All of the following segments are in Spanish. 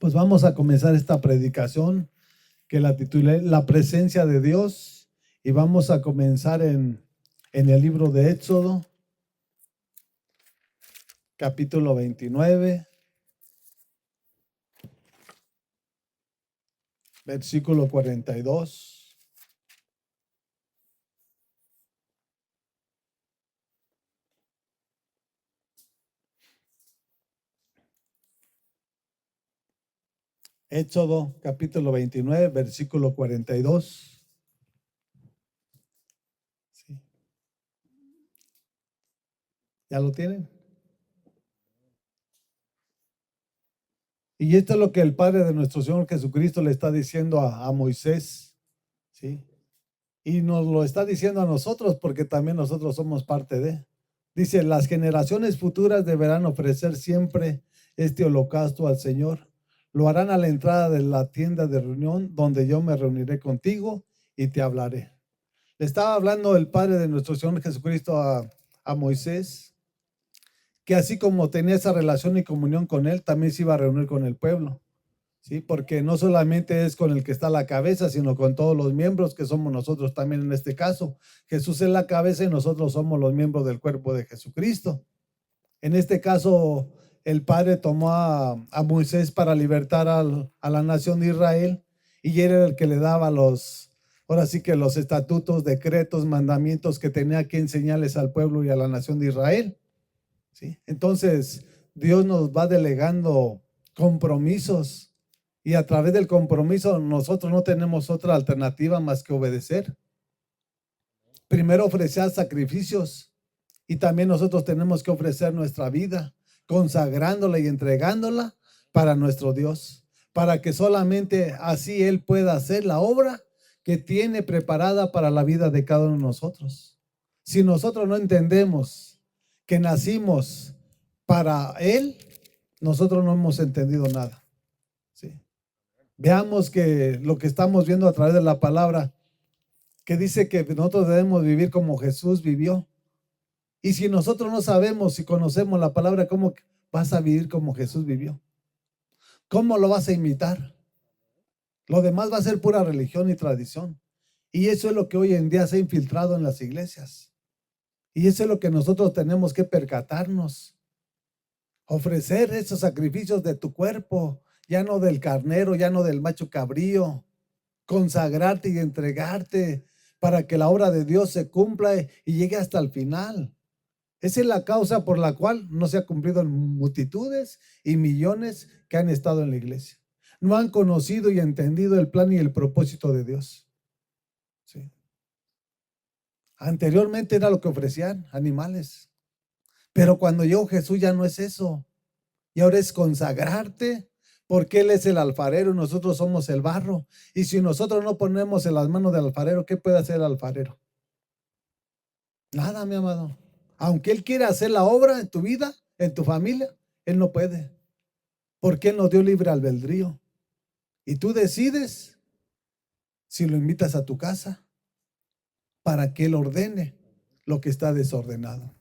Pues vamos a comenzar esta predicación que la titulé La presencia de Dios, y vamos a comenzar en el libro de Éxodo, capítulo 29, versículo 42. Éxodo, capítulo 29, versículo 42. Sí. ¿Ya lo tienen? Y esto es lo que el Padre de nuestro Señor Jesucristo le está diciendo a Moisés, ¿sí? Y nos lo está diciendo a nosotros porque también nosotros somos parte de. Dice, las generaciones futuras deberán ofrecer siempre este holocausto al Señor. Lo harán a la entrada de la tienda de reunión donde yo me reuniré contigo y te hablaré. Le estaba hablando el Padre de nuestro Señor Jesucristo a Moisés, que así como tenía esa relación y comunión con él, también se iba a reunir con el pueblo. Sí, porque no solamente es con el que está la cabeza, sino con todos los miembros que somos nosotros también en este caso. Jesús es la cabeza y nosotros somos los miembros del cuerpo de Jesucristo. En este caso, el Padre tomó a Moisés para libertar a la nación de Israel, y era el que le daba ahora sí que los estatutos, decretos, mandamientos que tenía que enseñarles al pueblo y a la nación de Israel. ¿Sí? Entonces, Dios nos va delegando compromisos, y a través del compromiso nosotros no tenemos otra alternativa más que obedecer. Primero ofrecer sacrificios, y también nosotros tenemos que ofrecer nuestra vida, consagrándola y entregándola para nuestro Dios, para que solamente así Él pueda hacer la obra que tiene preparada para la vida de cada uno de nosotros. Si nosotros no entendemos que nacimos para Él, nosotros no hemos entendido nada. ¿Sí? Veamos que lo que estamos viendo a través de la palabra, que dice que nosotros debemos vivir como Jesús vivió. Y si nosotros no sabemos, si conocemos la palabra, ¿cómo vas a vivir como Jesús vivió? ¿Cómo lo vas a imitar? Lo demás va a ser pura religión y tradición. Y eso es lo que hoy en día se ha infiltrado en las iglesias. Y eso es lo que nosotros tenemos que percatarnos. Ofrecer esos sacrificios de tu cuerpo, ya no del carnero, ya no del macho cabrío. Consagrarte y entregarte para que la obra de Dios se cumpla y llegue hasta el final. Esa es la causa por la cual no se ha cumplido en multitudes y millones que han estado en la iglesia. No han conocido y entendido el plan y el propósito de Dios. ¿Sí? Anteriormente era lo que ofrecían, animales. Pero cuando llegó Jesús ya no es eso. Y ahora es consagrarte, porque Él es el alfarero y nosotros somos el barro. Y si nosotros no ponemos en las manos del alfarero, ¿qué puede hacer el alfarero? Nada, mi amado. Aunque Él quiera hacer la obra en tu vida, en tu familia, Él no puede. Porque Él nos dio libre albedrío. Y tú decides si lo invitas a tu casa para que Él ordene lo que está desordenado.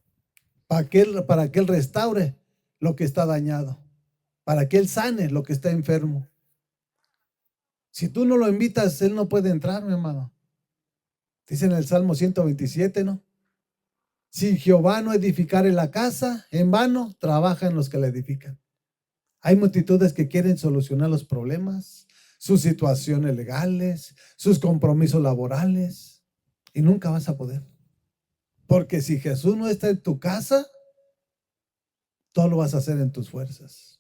Para que Él restaure lo que está dañado. Para que Él sane lo que está enfermo. Si tú no lo invitas, Él no puede entrar, mi amado. Dice en el Salmo 127, ¿no? Si Jehová no edificare la casa, en vano trabajan los que la edifican. Hay multitudes que quieren solucionar los problemas, sus situaciones legales, sus compromisos laborales, y nunca vas a poder. Porque si Jesús no está en tu casa, todo lo vas a hacer en tus fuerzas.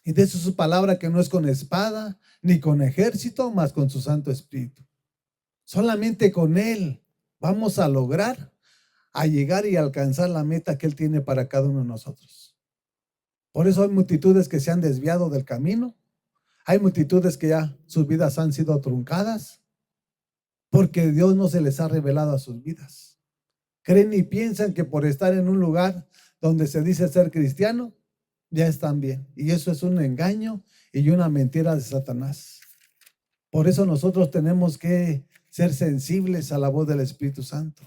Y de eso es su palabra, que no es con espada ni con ejército, mas con su Santo Espíritu. Solamente con Él vamos a lograr a llegar y alcanzar la meta que Él tiene para cada uno de nosotros. Por eso hay multitudes que se han desviado del camino. Hay multitudes que ya sus vidas han sido truncadas porque Dios no se les ha revelado a sus vidas. Creen y piensan que por estar en un lugar donde se dice ser cristiano, ya están bien. Y eso es un engaño y una mentira de Satanás. Por eso nosotros tenemos que ser sensibles a la voz del Espíritu Santo.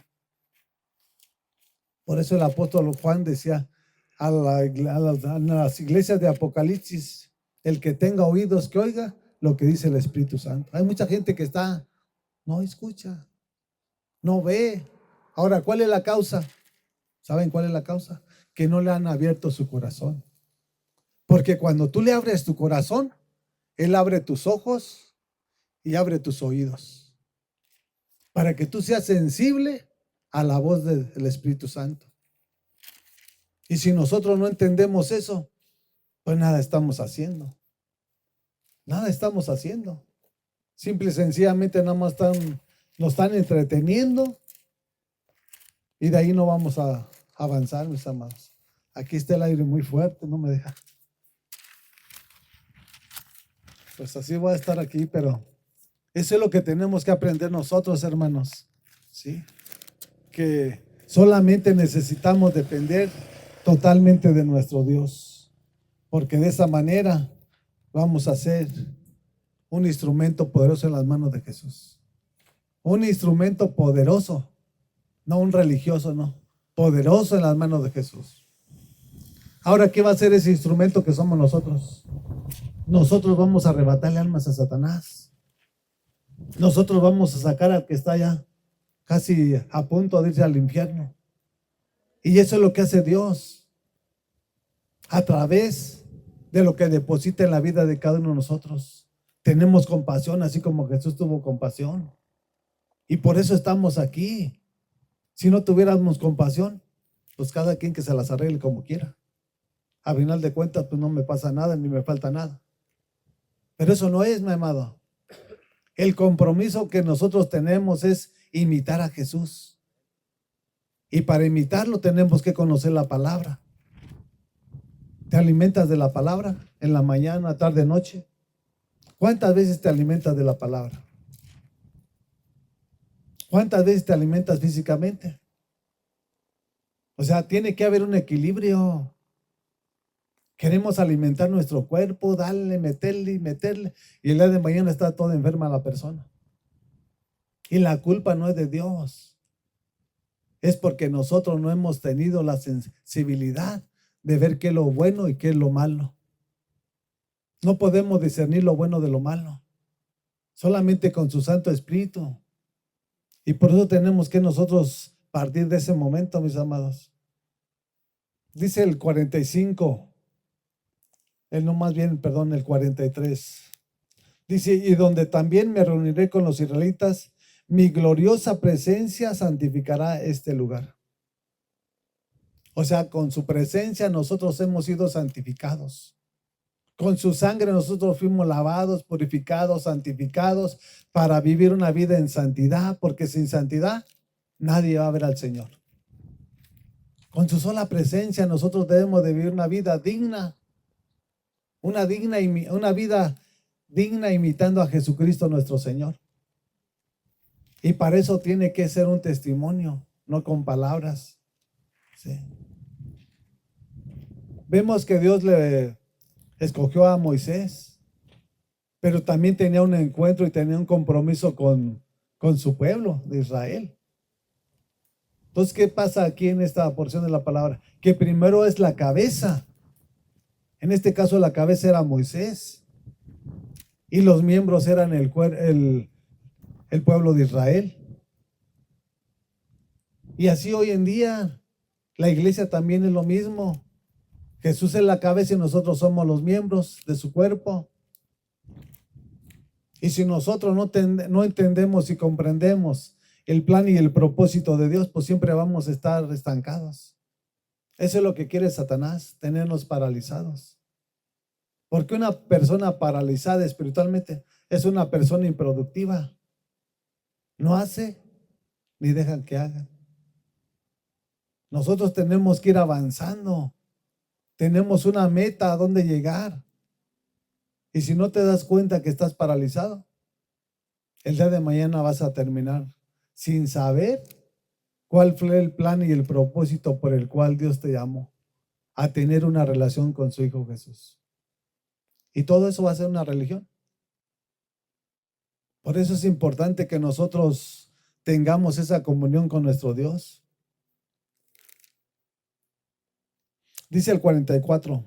Por eso el apóstol Juan decía a las iglesias de Apocalipsis, El que tenga oídos que oiga lo que dice el Espíritu Santo. Hay mucha gente que no escucha, no ve. Ahora, ¿cuál es la causa? ¿Saben cuál es la causa? Que no le han abierto su corazón. Porque cuando tú le abres tu corazón, Él abre tus ojos y abre tus oídos. Para que tú seas sensible a la voz del Espíritu Santo. Y si nosotros no entendemos eso, pues nada estamos haciendo. Nada estamos haciendo. Simple y sencillamente nada más nos están entreteniendo y de ahí no vamos a avanzar, mis amados. Aquí está el aire muy fuerte, no me deja. Pues así voy a estar aquí, pero eso es lo que tenemos que aprender nosotros, hermanos. ¿Sí? Que solamente necesitamos depender totalmente de nuestro Dios, porque de esa manera vamos a ser un instrumento poderoso en las manos de Jesús. Un instrumento poderoso, no un religioso, no. Poderoso en las manos de Jesús. Ahora, ¿qué va a ser ese instrumento que somos nosotros? Nosotros vamos a arrebatarle almas a Satanás. Nosotros vamos a sacar al que está ya casi a punto de irse al infierno. Y eso es lo que hace Dios a través de lo que deposita en la vida de cada uno de nosotros. Tenemos compasión, así como Jesús tuvo compasión. Y por eso estamos aquí. Si no tuviéramos compasión, pues cada quien que se las arregle como quiera. A final de cuentas, pues no me pasa nada ni me falta nada. Pero eso no es, mi amado. El compromiso que nosotros tenemos es imitar a Jesús. Y para imitarlo tenemos que conocer la palabra. ¿Te alimentas de la palabra en la mañana, tarde, noche? ¿Cuántas veces te alimentas de la palabra? ¿Cuántas veces te alimentas físicamente? O sea, tiene que haber un equilibrio. Queremos alimentar nuestro cuerpo, darle, meterle y meterle. Y el día de mañana está toda enferma la persona. Y la culpa no es de Dios. Es porque nosotros no hemos tenido la sensibilidad de ver qué es lo bueno y qué es lo malo. No podemos discernir lo bueno de lo malo. Solamente con su Santo Espíritu. Y por eso tenemos que nosotros partir de ese momento, mis amados. Dice el 45. El 43. Dice, y donde también me reuniré con los israelitas, mi gloriosa presencia santificará este lugar. O sea, con su presencia nosotros hemos sido santificados. Con su sangre nosotros fuimos lavados, purificados, santificados para vivir una vida en santidad, porque sin santidad nadie va a ver al Señor. Con su sola presencia nosotros debemos de vivir una vida digna. Una vida digna imitando a Jesucristo nuestro Señor. Y para eso tiene que ser un testimonio, no con palabras. ¿Sí? Vemos que Dios le escogió a Moisés, pero también tenía un encuentro y tenía un compromiso con su pueblo de Israel. Entonces, ¿qué pasa aquí en esta porción de la palabra? Que primero es la cabeza. En este caso la cabeza era Moisés y los miembros eran el pueblo de Israel. Y así hoy en día la iglesia también es lo mismo. Jesús es la cabeza y nosotros somos los miembros de su cuerpo. Y si nosotros no entendemos y comprendemos el plan y el propósito de Dios, pues siempre vamos a estar estancados. Eso es lo que quiere Satanás, tenernos paralizados. Porque una persona paralizada espiritualmente es una persona improductiva. No hace ni dejan que hagan. Nosotros tenemos que ir avanzando. Tenemos una meta a dónde llegar. Y si no te das cuenta que estás paralizado, el día de mañana vas a terminar sin saber cuál fue el plan y el propósito por el cual Dios te llamó a tener una relación con su Hijo Jesús. Y todo eso va a ser una religión. Por eso es importante que nosotros tengamos esa comunión con nuestro Dios. Dice el 44,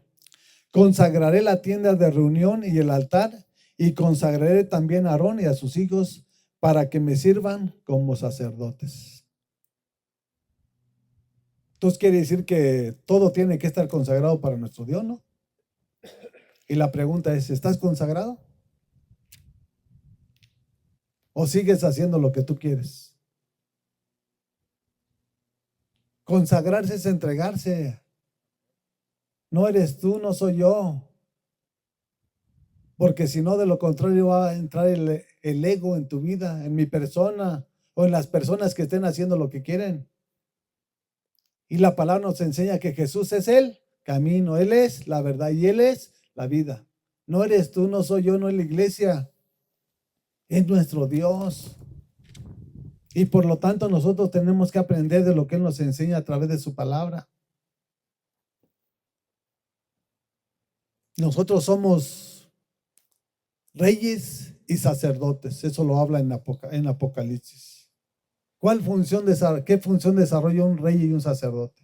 Consagraré la tienda de reunión y el altar, y consagraré también a Aarón y a sus hijos para que me sirvan como sacerdotes. Entonces quiere decir que todo tiene que estar consagrado para nuestro Dios, ¿no? Y la pregunta es, ¿estás consagrado? ¿O sigues haciendo lo que tú quieres? Consagrarse es entregarse. No eres tú, no soy yo. Porque si no, de lo contrario va a entrar el ego en tu vida, en mi persona o en las personas que estén haciendo lo que quieren. Y la palabra nos enseña que Jesús es el camino, Él es la verdad y Él es la vida. No eres tú, no soy yo, no es la iglesia, es nuestro Dios. Y por lo tanto nosotros tenemos que aprender de lo que Él nos enseña a través de su palabra. Nosotros somos reyes y sacerdotes, eso lo habla en Apocalipsis. ¿Qué función desarrolla un rey y un sacerdote?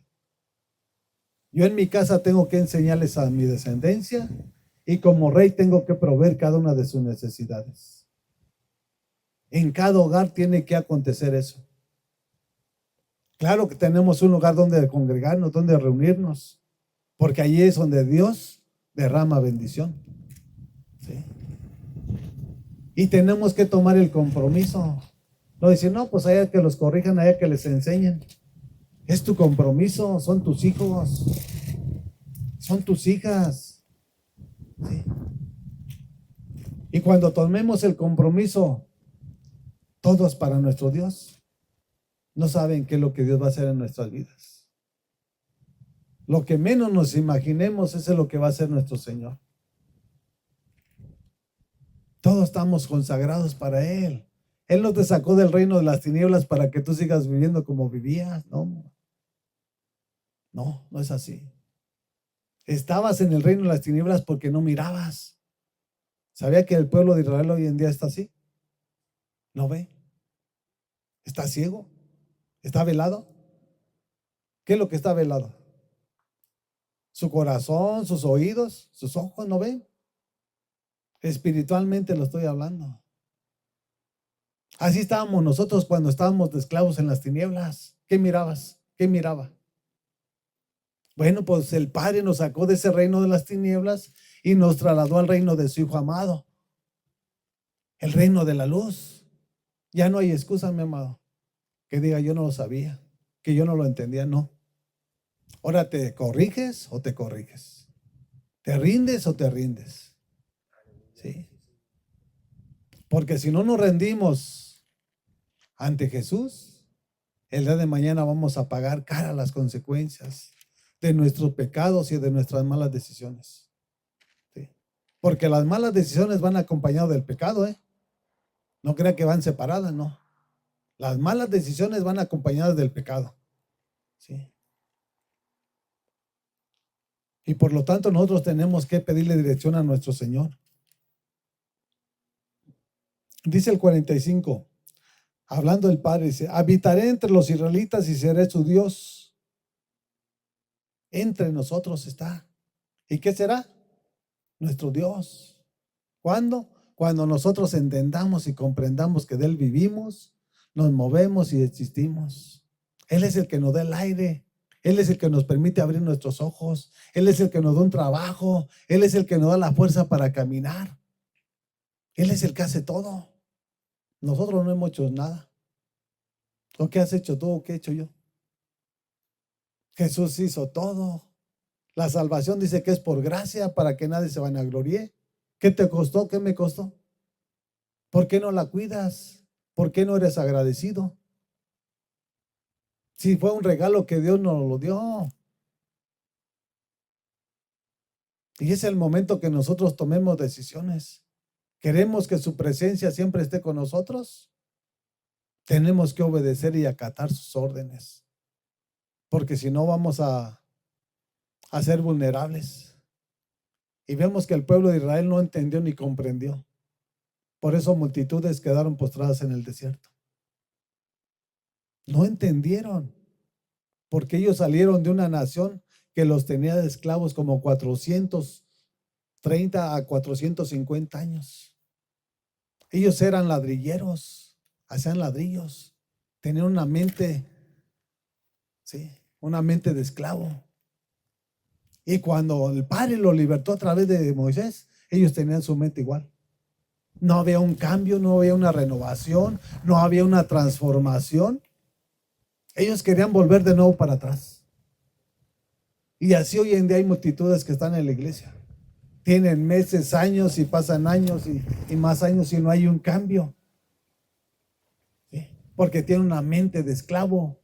Yo en mi casa tengo que enseñarles a mi descendencia y como rey tengo que proveer cada una de sus necesidades. En cada hogar tiene que acontecer eso. Claro que tenemos un lugar donde congregarnos, donde reunirnos, porque allí es donde Dios derrama bendición. ¿Sí? Y tenemos que tomar el compromiso. No decir, no, pues allá que los corrijan, allá que les enseñen. Es tu compromiso, son tus hijos, son tus hijas. ¿Sí? Y cuando tomemos el compromiso, todos para nuestro Dios, no saben qué es lo que Dios va a hacer en nuestras vidas. Lo que menos nos imaginemos es lo que va a hacer nuestro Señor. Todos estamos consagrados para Él. Él no te sacó del reino de las tinieblas para que tú sigas viviendo como vivías. No, no es así. Estabas en el reino de las tinieblas porque no mirabas. ¿Sabía que el pueblo de Israel hoy en día está así? ¿No ve? ¿Está ciego? ¿Está velado? ¿Qué es lo que está velado? Su corazón, sus oídos, sus ojos, ¿no ven? Espiritualmente lo estoy hablando. Así estábamos nosotros cuando estábamos de esclavos en las tinieblas. ¿Qué mirabas? ¿Qué miraba? Bueno, pues el Padre nos sacó de ese reino de las tinieblas y nos trasladó al reino de su Hijo amado, el reino de la luz. Ya no hay excusa, mi amado, que diga yo no lo sabía, que yo no lo entendía, no. Ahora te corriges o te corriges, te rindes o te rindes. ¿Sí? Porque si no nos rendimos ante Jesús, el día de mañana vamos a pagar cara las consecuencias de nuestros pecados y de nuestras malas decisiones. ¿Sí? Porque las malas decisiones van acompañadas del pecado, ¿eh? No crea que van separadas, no. Las malas decisiones van acompañadas del pecado. ¿Sí? Y por lo tanto nosotros tenemos que pedirle dirección a nuestro Señor. Dice el 45, hablando el Padre, dice, habitaré entre los israelitas y seré su Dios. Entre nosotros está. ¿Y qué será? Nuestro Dios. ¿Cuándo? Cuando nosotros entendamos y comprendamos que de Él vivimos, nos movemos y existimos. Él es el que nos da el aire. Él es el que nos permite abrir nuestros ojos. Él es el que nos da un trabajo. Él es el que nos da la fuerza para caminar. Él es el que hace todo. Nosotros no hemos hecho nada. ¿O qué has hecho tú o qué he hecho yo? Jesús hizo todo. La salvación dice que es por gracia para que nadie se vanaglorie. ¿Qué te costó? ¿Qué me costó? ¿Por qué no la cuidas? ¿Por qué no eres agradecido? Si fue un regalo que Dios nos lo dio. Y es el momento que nosotros tomemos decisiones. ¿Queremos que su presencia siempre esté con nosotros? Tenemos que obedecer y acatar sus órdenes. Porque si no vamos a ser vulnerables. Y vemos que el pueblo de Israel no entendió ni comprendió. Por eso multitudes quedaron postradas en el desierto. No entendieron. Porque ellos salieron de una nación que los tenía de esclavos como 400 30 a 450 años. Ellos eran ladrilleros, hacían ladrillos, tenían una mente, sí, una mente de esclavo. Y cuando el Padre lo libertó a través de Moisés, ellos tenían su mente igual. No había un cambio, no había una renovación, no había una transformación. Ellos querían volver de nuevo para atrás. Y así hoy en día hay multitudes que están en la iglesia. Tienen meses, años y pasan años y más años y no hay un cambio. ¿Sí? Porque tienen una mente de esclavo.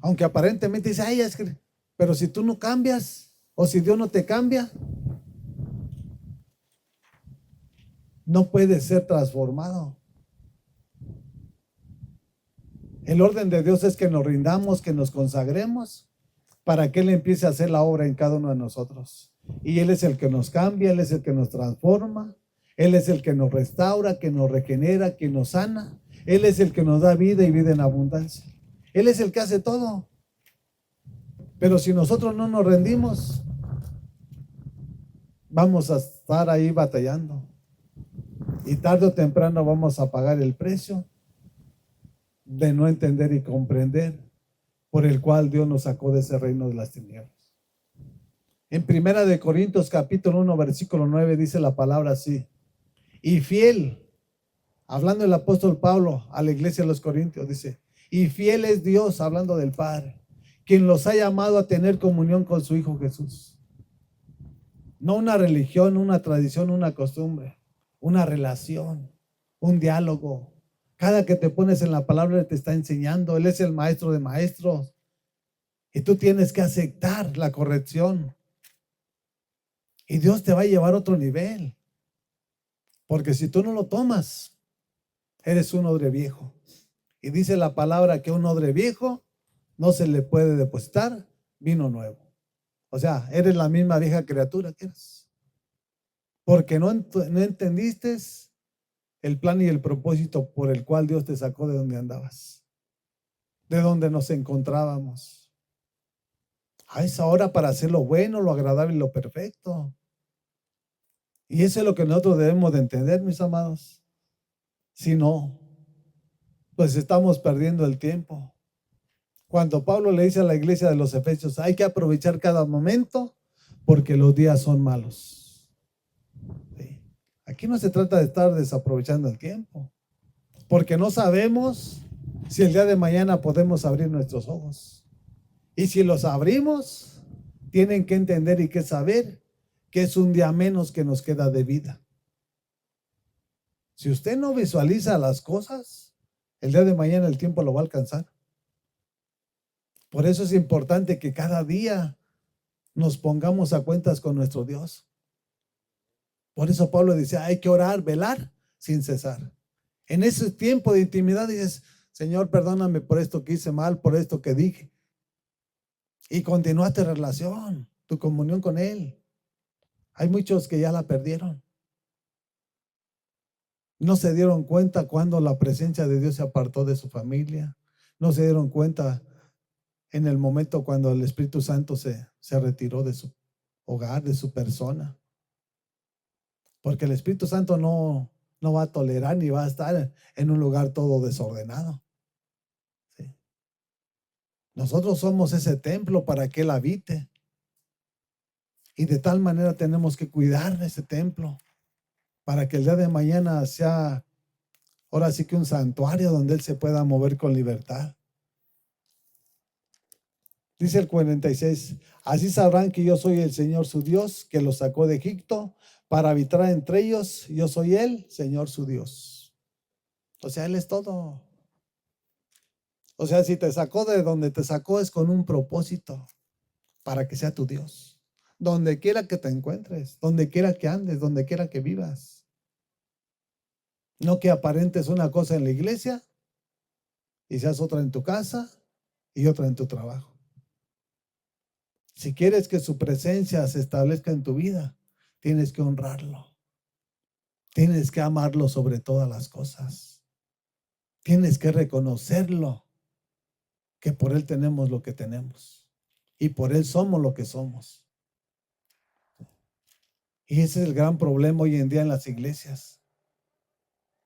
Aunque aparentemente dice, ay, es que, pero si tú no cambias o si Dios no te cambia, no puedes ser transformado. El orden de Dios es que nos rindamos, que nos consagremos para que Él empiece a hacer la obra en cada uno de nosotros. Y Él es el que nos cambia, Él es el que nos transforma, Él es el que nos restaura, que nos regenera, que nos sana. Él es el que nos da vida y vida en abundancia. Él es el que hace todo. Pero si nosotros no nos rendimos, vamos a estar ahí batallando. Y tarde o temprano vamos a pagar el precio de no entender y comprender por el cual Dios nos sacó de ese reino de las tinieblas. En Primera de Corintios capítulo 1 versículo 9 dice la palabra así: y fiel, hablando el apóstol Pablo a la iglesia de los Corintios, dice, y fiel es Dios, hablando del Padre, quien los ha llamado a tener comunión con su Hijo Jesús. No una religión, una tradición, una costumbre, una relación, un diálogo. Cada que te pones en la palabra, Él te está enseñando. Él es el maestro de maestros. Y tú tienes que aceptar la corrección. Y Dios te va a llevar a otro nivel. Porque si tú no lo tomas, eres un odre viejo. Y dice la palabra que a un odre viejo no se le puede depositar vino nuevo. O sea, eres la misma vieja criatura que eres. Porque no entendiste el plan y el propósito por el cual Dios te sacó de donde andabas, de donde nos encontrábamos. A esa hora para hacer lo bueno, lo agradable y lo perfecto. Y eso es lo que nosotros debemos de entender, mis amados. Si no, pues estamos perdiendo el tiempo. Cuando Pablo le dice a la iglesia de los Efesios, hay que aprovechar cada momento porque los días son malos. ¿Sí? Aquí no se trata de estar desaprovechando el tiempo, porque no sabemos si el día de mañana podemos abrir nuestros ojos. Y si los abrimos, tienen que entender y que saber que es un día menos que nos queda de vida. Si usted no visualiza las cosas, el día de mañana el tiempo lo va a alcanzar. Por eso es importante que cada día nos pongamos a cuentas con nuestro Dios. Por eso Pablo dice, hay que orar, velar sin cesar. En ese tiempo de intimidad dices, Señor, perdóname por esto que hice mal, por esto que dije. Y continúa tu relación, tu comunión con Él. Hay muchos que ya la perdieron. No se dieron cuenta cuando la presencia de Dios se apartó de su familia. No se dieron cuenta en el momento cuando el Espíritu Santo se retiró de su hogar, de su persona. Porque el Espíritu Santo no va a tolerar ni va a estar en un lugar todo desordenado. ¿Sí? Nosotros somos ese templo para que Él habite. Y de tal manera tenemos que cuidar de ese templo para que el día de mañana sea, ahora sí que un santuario donde Él se pueda mover con libertad. Dice el 46, así sabrán que yo soy el Señor su Dios, que los sacó de Egipto para habitar entre ellos. Yo soy el Señor su Dios. O sea, Él es todo. O sea, si te sacó de donde te sacó es con un propósito, para que sea tu Dios. Donde quiera que te encuentres, donde quiera que andes, donde quiera que vivas. No que aparentes una cosa en la iglesia y seas otra en tu casa y otra en tu trabajo. Si quieres que su presencia se establezca en tu vida, tienes que honrarlo. Tienes que amarlo sobre todas las cosas. Tienes que reconocerlo, que por Él tenemos lo que tenemos y por Él somos lo que somos. Y ese es el gran problema hoy en día en las iglesias,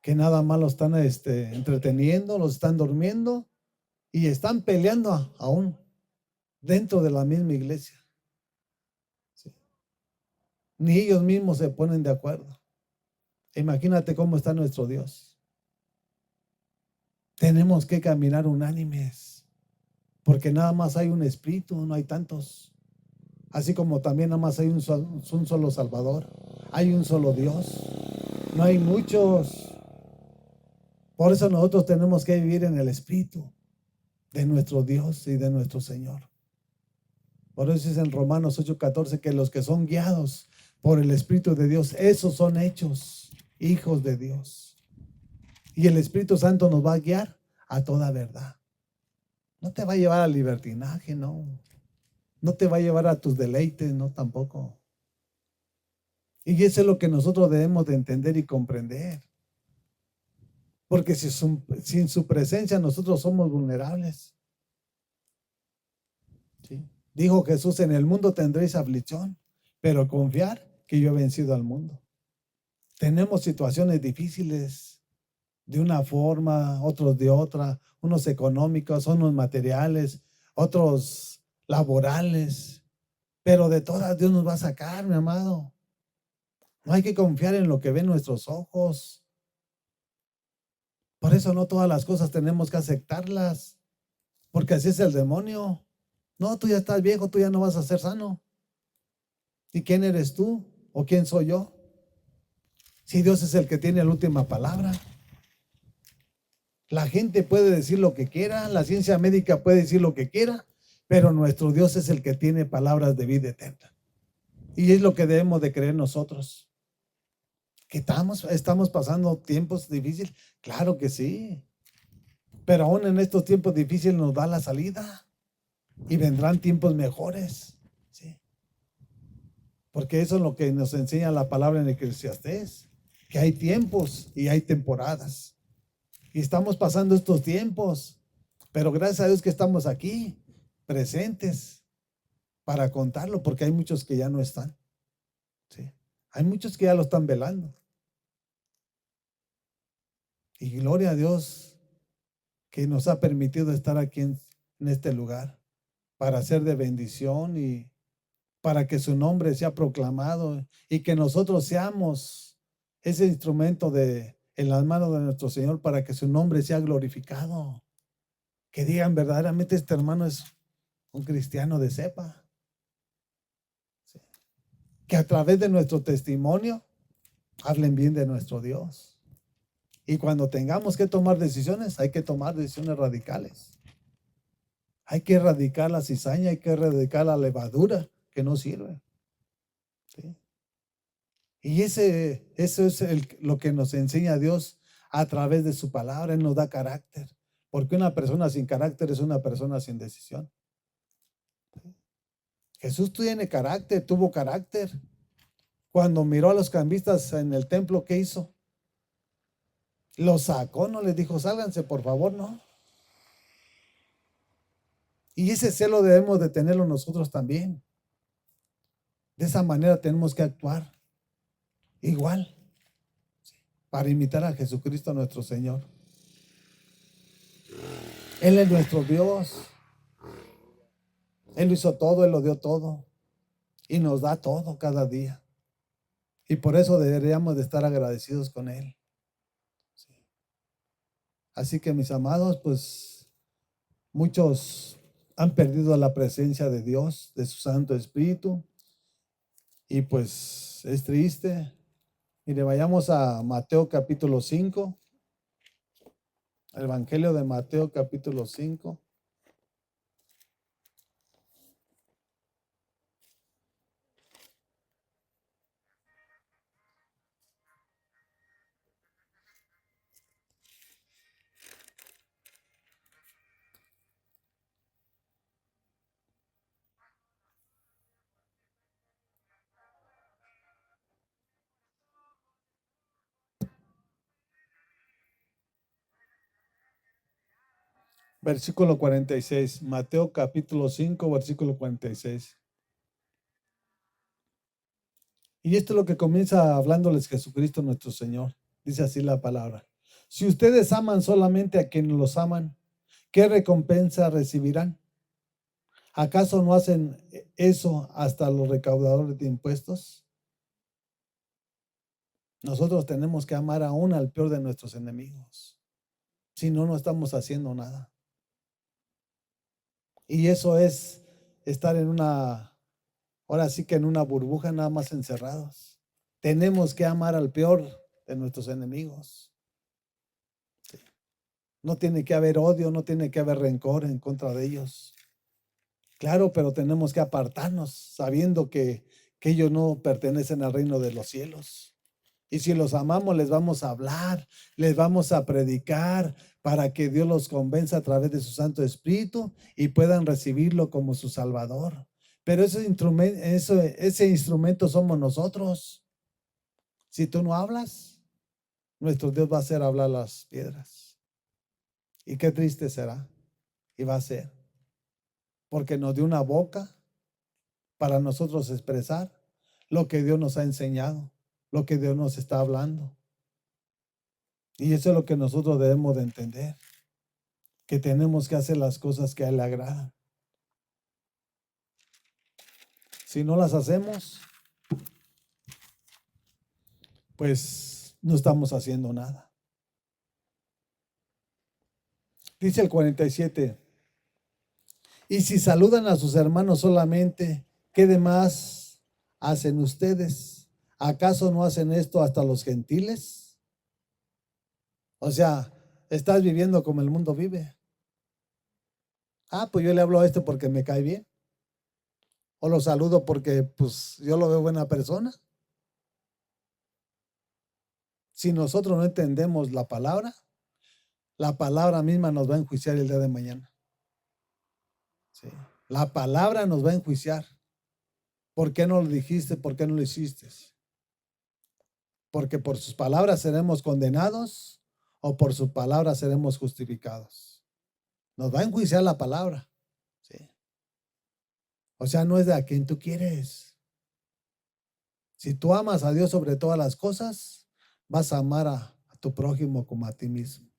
que nada más lo están entreteniendo, los están durmiendo y están peleando aún dentro de la misma iglesia. Sí. Ni ellos mismos se ponen de acuerdo. Imagínate cómo está nuestro Dios. Tenemos que caminar unánimes, porque nada más hay un espíritu, no hay tantos. Así como también nada más hay un solo Salvador, hay un solo Dios, no hay muchos. Por eso nosotros tenemos que vivir en el espíritu de nuestro Dios y de nuestro Señor. Por eso dice en Romanos 8:14 que los que son guiados por el Espíritu de Dios, esos son hechos hijos de Dios. Y el Espíritu Santo nos va a guiar a toda verdad. No te va a llevar al libertinaje, no. No te va a llevar a tus deleites, no tampoco. Y eso es lo que nosotros debemos de entender y comprender. Porque sin su presencia nosotros somos vulnerables. ¿Sí? Dijo Jesús, en el mundo tendréis aflicción, pero confiar que yo he vencido al mundo. Tenemos situaciones difíciles de una forma, otros de otra, unos económicos, unos materiales, otros laborales, pero de todas Dios nos va a sacar, mi amado. No hay que confiar en lo que ven nuestros ojos. Por eso no todas las cosas tenemos que aceptarlas, porque así es el demonio. No, tú ya estás viejo, tú ya no vas a ser sano. ¿Y quién eres tú? ¿O quién soy yo? Si Dios es el que tiene la última palabra. La gente puede decir lo que quiera, la ciencia médica puede decir lo que quiera, pero nuestro Dios es el que tiene palabras de vida eterna. Y es lo que debemos de creer nosotros. ¿Que estamos pasando tiempos difíciles? Claro que sí. Pero aún en estos tiempos difíciles nos da la salida y vendrán tiempos mejores. ¿Sí? Porque eso es lo que nos enseña la palabra en Eclesiastés, que hay tiempos y hay temporadas. Y estamos pasando estos tiempos, pero gracias a Dios que estamos aquí, presentes, para contarlo, porque hay muchos que ya no están. ¿Sí? Hay muchos que ya lo están velando. Y gloria a Dios que nos ha permitido estar aquí en este lugar para ser de bendición y para que su nombre sea proclamado y que nosotros seamos ese instrumento en las manos de nuestro Señor para que su nombre sea glorificado. Que digan verdaderamente este hermano es un cristiano de cepa. Sí. Que a través de nuestro testimonio hablen bien de nuestro Dios. Y cuando tengamos que tomar decisiones, hay que tomar decisiones radicales. Hay que erradicar la cizaña, hay que erradicar la levadura que no sirve. ¿Sí? Y eso es lo que nos enseña Dios a través de su palabra. Él nos da carácter. Porque una persona sin carácter es una persona sin decisión. Jesús tiene carácter, tuvo carácter. Cuando miró a los cambistas en el templo, ¿qué hizo? Los sacó, no les dijo, sálganse, por favor, no. Y ese celo debemos de tenerlo nosotros también. De esa manera tenemos que actuar igual para imitar a Jesucristo nuestro Señor. Él es nuestro Dios. Él lo hizo todo, Él lo dio todo y nos da todo cada día. Y por eso deberíamos de estar agradecidos con Él. Sí. Así que mis amados, pues muchos han perdido la presencia de Dios, de su Santo Espíritu. Y pues es triste. Mire, vayamos a Mateo capítulo 5. El Evangelio de Mateo capítulo 5. Versículo 46. Mateo capítulo 5, versículo 46. Y esto es lo que comienza hablándoles Jesucristo nuestro Señor. Dice así la palabra. Si ustedes aman solamente a quienes los aman, ¿qué recompensa recibirán? ¿Acaso no hacen eso hasta los recaudadores de impuestos? Nosotros tenemos que amar aún al peor de nuestros enemigos. Si no, no estamos haciendo nada. Y eso es estar en ahora sí que en una burbuja nada más encerrados. Tenemos que amar al peor de nuestros enemigos. Sí. No tiene que haber odio, no tiene que haber rencor en contra de ellos. Claro, pero tenemos que apartarnos sabiendo que ellos no pertenecen al reino de los cielos. Y si los amamos, les vamos a hablar, les vamos a predicar para que Dios los convenza a través de su Santo Espíritu y puedan recibirlo como su Salvador. Pero ese instrumento somos nosotros. Si tú no hablas, nuestro Dios va a hacer hablar las piedras. Y qué triste será. Y va a ser. Porque nos dio una boca para nosotros expresar lo que Dios nos ha enseñado, lo que Dios nos está hablando. Y eso es lo que nosotros debemos de entender, que tenemos que hacer las cosas que a Él le agradan. Si no las hacemos, pues no estamos haciendo nada. Dice el 47, y si saludan a sus hermanos solamente, ¿qué demás hacen ustedes? ¿Acaso no hacen esto hasta los gentiles? O sea, estás viviendo como el mundo vive. Pues yo le hablo a este porque me cae bien. O lo saludo porque pues yo lo veo buena persona. Si nosotros no entendemos la palabra misma nos va a enjuiciar el día de mañana. Sí. La palabra nos va a enjuiciar. ¿Por qué no lo dijiste? ¿Por qué no lo hiciste? Porque por sus palabras seremos condenados o por sus palabras seremos justificados. Nos va a enjuiciar la palabra. Sí. O sea, no es de a quien tú quieres. Si tú amas a Dios sobre todas las cosas, vas a amar a tu prójimo como a ti mismo.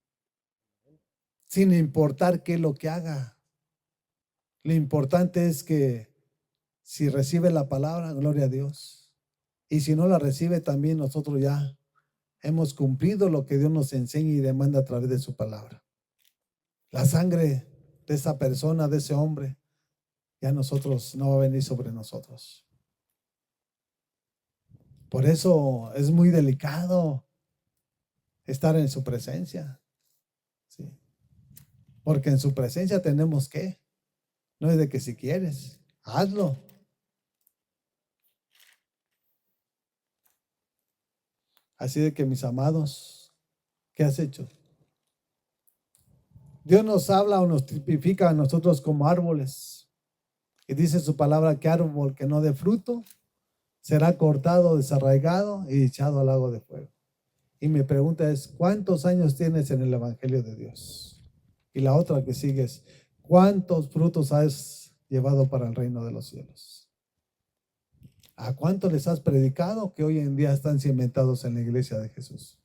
Sin importar qué es lo que haga. Lo importante es que si recibe la palabra, gloria a Dios. Y si no la recibe, también nosotros ya hemos cumplido lo que Dios nos enseña y demanda a través de su palabra. La sangre de esa persona, de ese hombre, ya nosotros no va a venir sobre nosotros. Por eso es muy delicado estar en su presencia. ¿Sí? Porque en su presencia tenemos que, no es de que si quieres, hazlo. Así de que mis amados, ¿qué has hecho? Dios nos habla o nos tipifica a nosotros como árboles. Y dice su palabra que árbol que no dé fruto será cortado, desarraigado y echado al lago de fuego. Y mi pregunta es, ¿cuántos años tienes en el Evangelio de Dios? Y la otra que sigue es, ¿cuántos frutos has llevado para el reino de los cielos? ¿A cuántos les has predicado que hoy en día están cimentados en la iglesia de Jesús?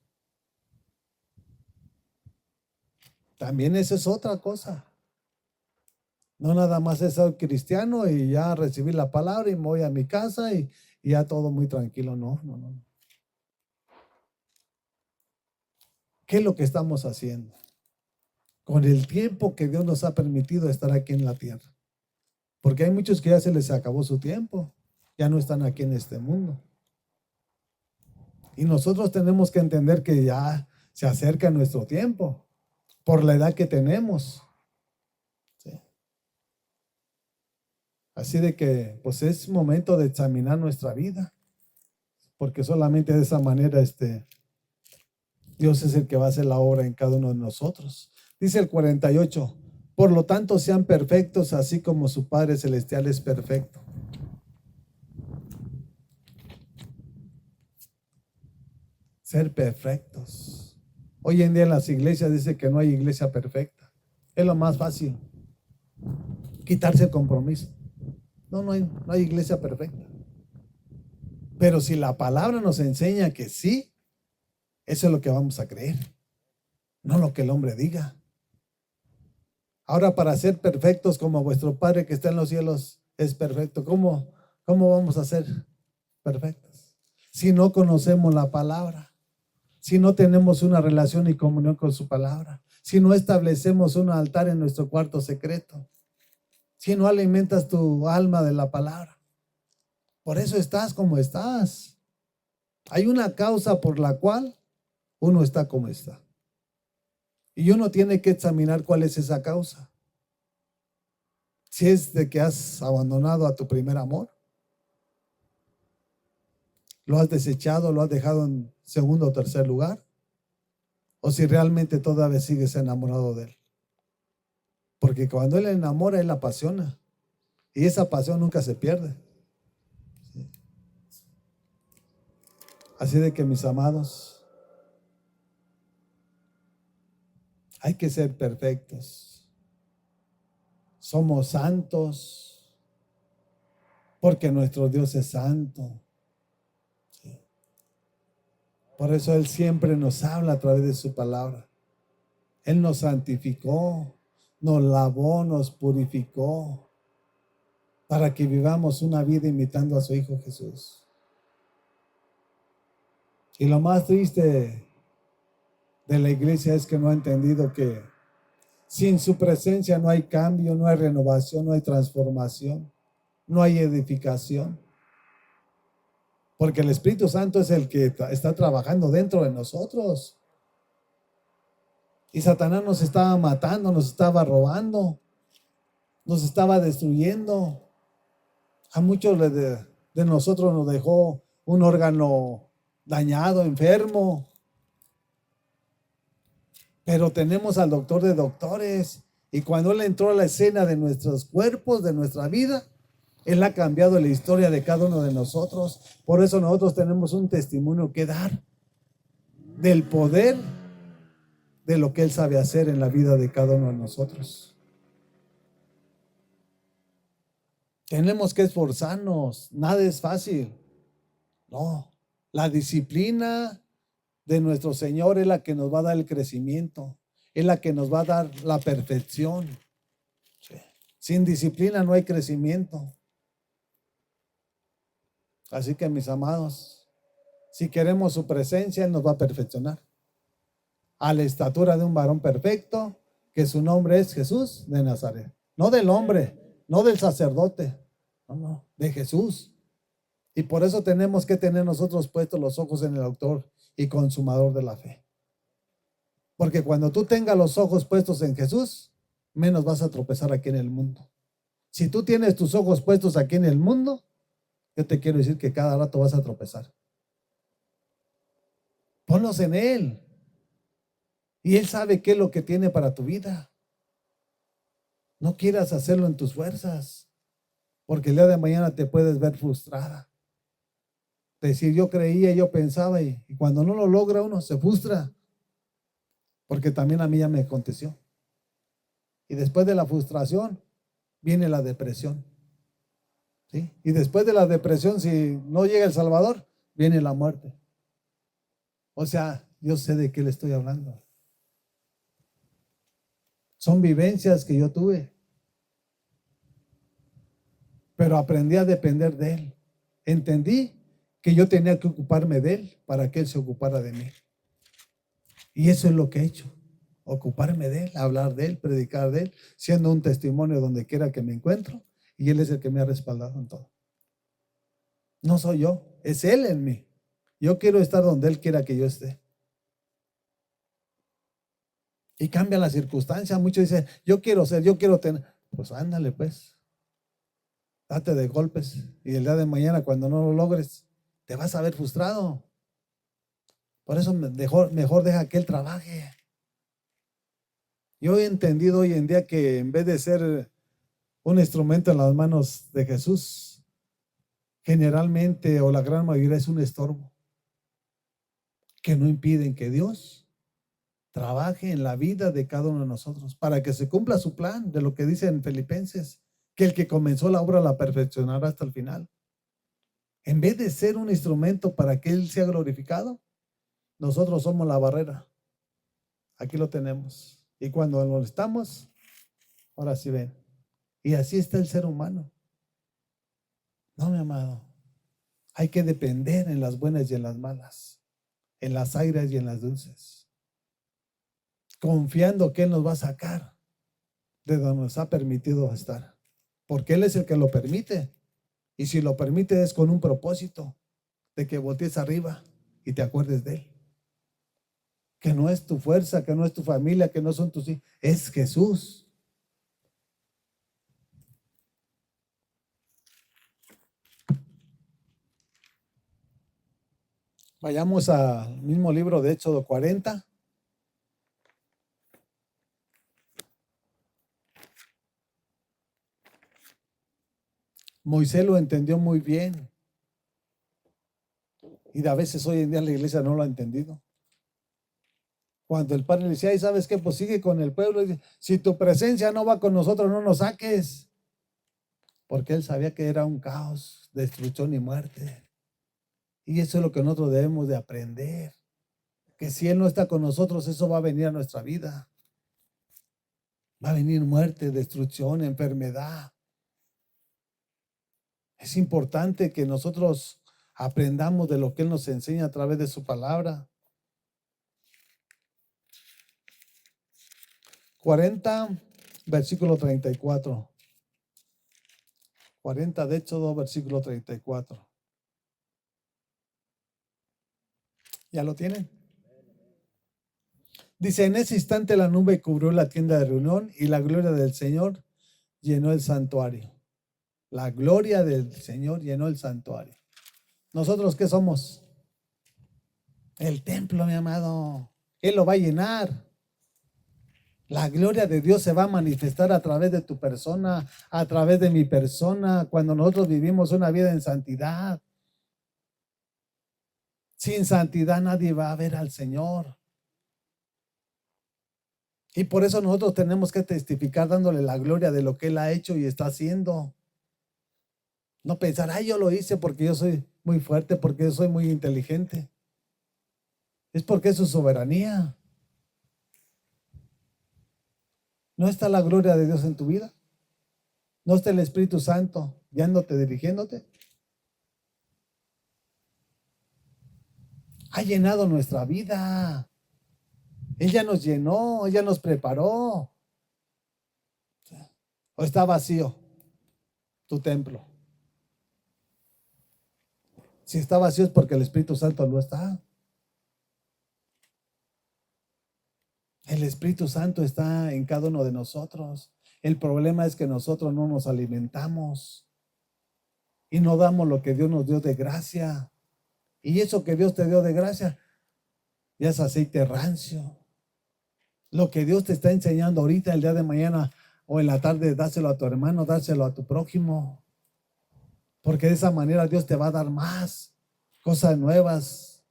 También esa es otra cosa. No nada más es ser cristiano y ya recibir la palabra y me voy a mi casa y ya todo muy tranquilo. No. ¿Qué es lo que estamos haciendo con el tiempo que Dios nos ha permitido estar aquí en la tierra? Porque hay muchos que ya se les acabó su tiempo, ya no están aquí en este mundo. Y nosotros tenemos que entender que ya se acerca nuestro tiempo por la edad que tenemos. ¿Sí? Así de que pues es momento de examinar nuestra vida, porque solamente de esa manera Dios es el que va a hacer la obra en cada uno de nosotros. Dice el 48, por lo tanto sean perfectos así como su Padre Celestial es perfecto. Ser perfectos. Hoy en día en las iglesias dice que no hay iglesia perfecta. Es lo más fácil. Quitarse el compromiso. No hay iglesia perfecta. Pero si la palabra nos enseña que sí, eso es lo que vamos a creer, no lo que el hombre diga. Ahora, para ser perfectos como vuestro Padre que está en los cielos es perfecto, ¿cómo vamos a ser perfectos? Si no conocemos la palabra, si no tenemos una relación y comunión con su palabra, si no establecemos un altar en nuestro cuarto secreto, si no alimentas tu alma de la palabra. Por eso estás como estás. Hay una causa por la cual uno está como está. Y uno tiene que examinar cuál es esa causa. Si es de que has abandonado a tu primer amor, lo has desechado, lo has dejado en segundo o tercer lugar, o si realmente todavía sigues enamorado de él. Porque cuando él enamora, él apasiona. Y esa pasión nunca se pierde. Así de que, mis amados, hay que ser perfectos. Somos santos porque nuestro Dios es santo. Por eso Él siempre nos habla a través de su palabra. Él nos santificó, nos lavó, nos purificó para que vivamos una vida imitando a su Hijo Jesús. Y lo más triste de la iglesia es que no ha entendido que sin su presencia no hay cambio, no hay renovación, no hay transformación, no hay edificación. Porque el Espíritu Santo es el que está trabajando dentro de nosotros. Y Satanás nos estaba matando, nos estaba robando, nos estaba destruyendo. A muchos de nosotros nos dejó un órgano dañado, enfermo. Pero tenemos al doctor de doctores. Y cuando Él entró a la escena de nuestros cuerpos, de nuestra vida, Él ha cambiado la historia de cada uno de nosotros. Por eso nosotros tenemos un testimonio que dar del poder de lo que Él sabe hacer en la vida de cada uno de nosotros. Tenemos que esforzarnos, nada es fácil. No, la disciplina de nuestro Señor es la que nos va a dar el crecimiento, es la que nos va a dar la perfección. Sí. Sin disciplina no hay crecimiento. Así que, mis amados, si queremos su presencia, Él nos va a perfeccionar a la estatura de un varón perfecto, que su nombre es Jesús de Nazaret. No del hombre, no del sacerdote, no, de Jesús. Y por eso tenemos que tener nosotros puestos los ojos en el autor y consumador de la fe. Porque cuando tú tengas los ojos puestos en Jesús, menos vas a tropezar aquí en el mundo. Si tú tienes tus ojos puestos aquí en el mundo, yo te quiero decir que cada rato vas a tropezar. Ponlos en Él. Y Él sabe qué es lo que tiene para tu vida. No quieras hacerlo en tus fuerzas, porque el día de mañana te puedes ver frustrada. Decir, yo creía, yo pensaba, y cuando no lo logra uno se frustra, porque también a mí ya me aconteció. Y después de la frustración viene la depresión. ¿Sí? Y después de la depresión, si no llega el Salvador, viene la muerte. O sea, yo sé de qué le estoy hablando. Son vivencias que yo tuve, pero aprendí a depender de Él. Entendí que yo tenía que ocuparme de Él para que Él se ocupara de mí. Y eso es lo que he hecho, ocuparme de Él, hablar de Él, predicar de Él, siendo un testimonio donde quiera que me encuentro, y Él es el que me ha respaldado en todo. No soy yo, es Él en mí. Yo quiero estar donde Él quiera que yo esté. Y cambia la circunstancia. Muchos dicen, yo quiero ser, yo quiero tener. Pues ándale pues, date de golpes. Y el día de mañana cuando no lo logres, te vas a ver frustrado. Por eso mejor deja que Él trabaje. Yo he entendido hoy en día que en vez de ser un instrumento en las manos de Jesús, generalmente o la gran mayoría es un estorbo que no impiden que Dios trabaje en la vida de cada uno de nosotros para que se cumpla su plan de lo que dice en Filipenses, que el que comenzó la obra la perfeccionará hasta el final. En vez de ser un instrumento para que Él sea glorificado, nosotros somos la barrera. Aquí lo tenemos. Y cuando lo estamos, ahora sí ven. Y así está el ser humano. No, mi amado. Hay que depender en las buenas y en las malas, en las agrias y en las dulces, confiando que Él nos va a sacar de donde nos ha permitido estar, porque Él es el que lo permite. Y si lo permite es con un propósito de que voltees arriba y te acuerdes de Él. Que no es tu fuerza, que no es tu familia, que no son tus hijos, es Jesús. Vayamos al mismo libro de Éxodo 40. Moisés lo entendió muy bien. Y a veces hoy en día la iglesia no lo ha entendido. Cuando el padre le decía, ¿y sabes qué? Pues sigue con el pueblo. Y dice, si tu presencia no va con nosotros, no nos saques. Porque él sabía que era un caos, destrucción y muerte. Y eso es lo que nosotros debemos de aprender. Que si Él no está con nosotros, eso va a venir a nuestra vida. Va a venir muerte, destrucción, enfermedad. Es importante que nosotros aprendamos de lo que Él nos enseña a través de su palabra. 40, versículo 34. 40 de Éxodo, versículo 34. ¿Ya lo tienen? Dice, en ese instante la nube cubrió la tienda de reunión y la gloria del Señor llenó el santuario. La gloria del Señor llenó el santuario. ¿Nosotros qué somos? El templo, mi amado. Él lo va a llenar. La gloria de Dios se va a manifestar a través de tu persona, a través de mi persona, cuando nosotros vivimos una vida en santidad. Sin santidad nadie va a ver al Señor. Y por eso nosotros tenemos que testificar dándole la gloria de lo que Él ha hecho y está haciendo. No pensar, ay, yo lo hice porque yo soy muy fuerte, porque yo soy muy inteligente. Es porque es su soberanía. ¿No está la gloria de Dios en tu vida? ¿No está el Espíritu Santo guiándote, dirigiéndote? Ha llenado nuestra vida. Él ya nos llenó, Él ya nos preparó. ¿O está vacío tu templo? Si está vacío es porque el Espíritu Santo no está. El Espíritu Santo está en cada uno de nosotros. El problema es que nosotros no nos alimentamos y no damos lo que Dios nos dio de gracia. Y eso que Dios te dio de gracia ya es aceite rancio. Lo que Dios te está enseñando ahorita, el día de mañana o en la tarde, dáselo a tu hermano, dáselo a tu prójimo. Porque de esa manera Dios te va a dar más cosas nuevas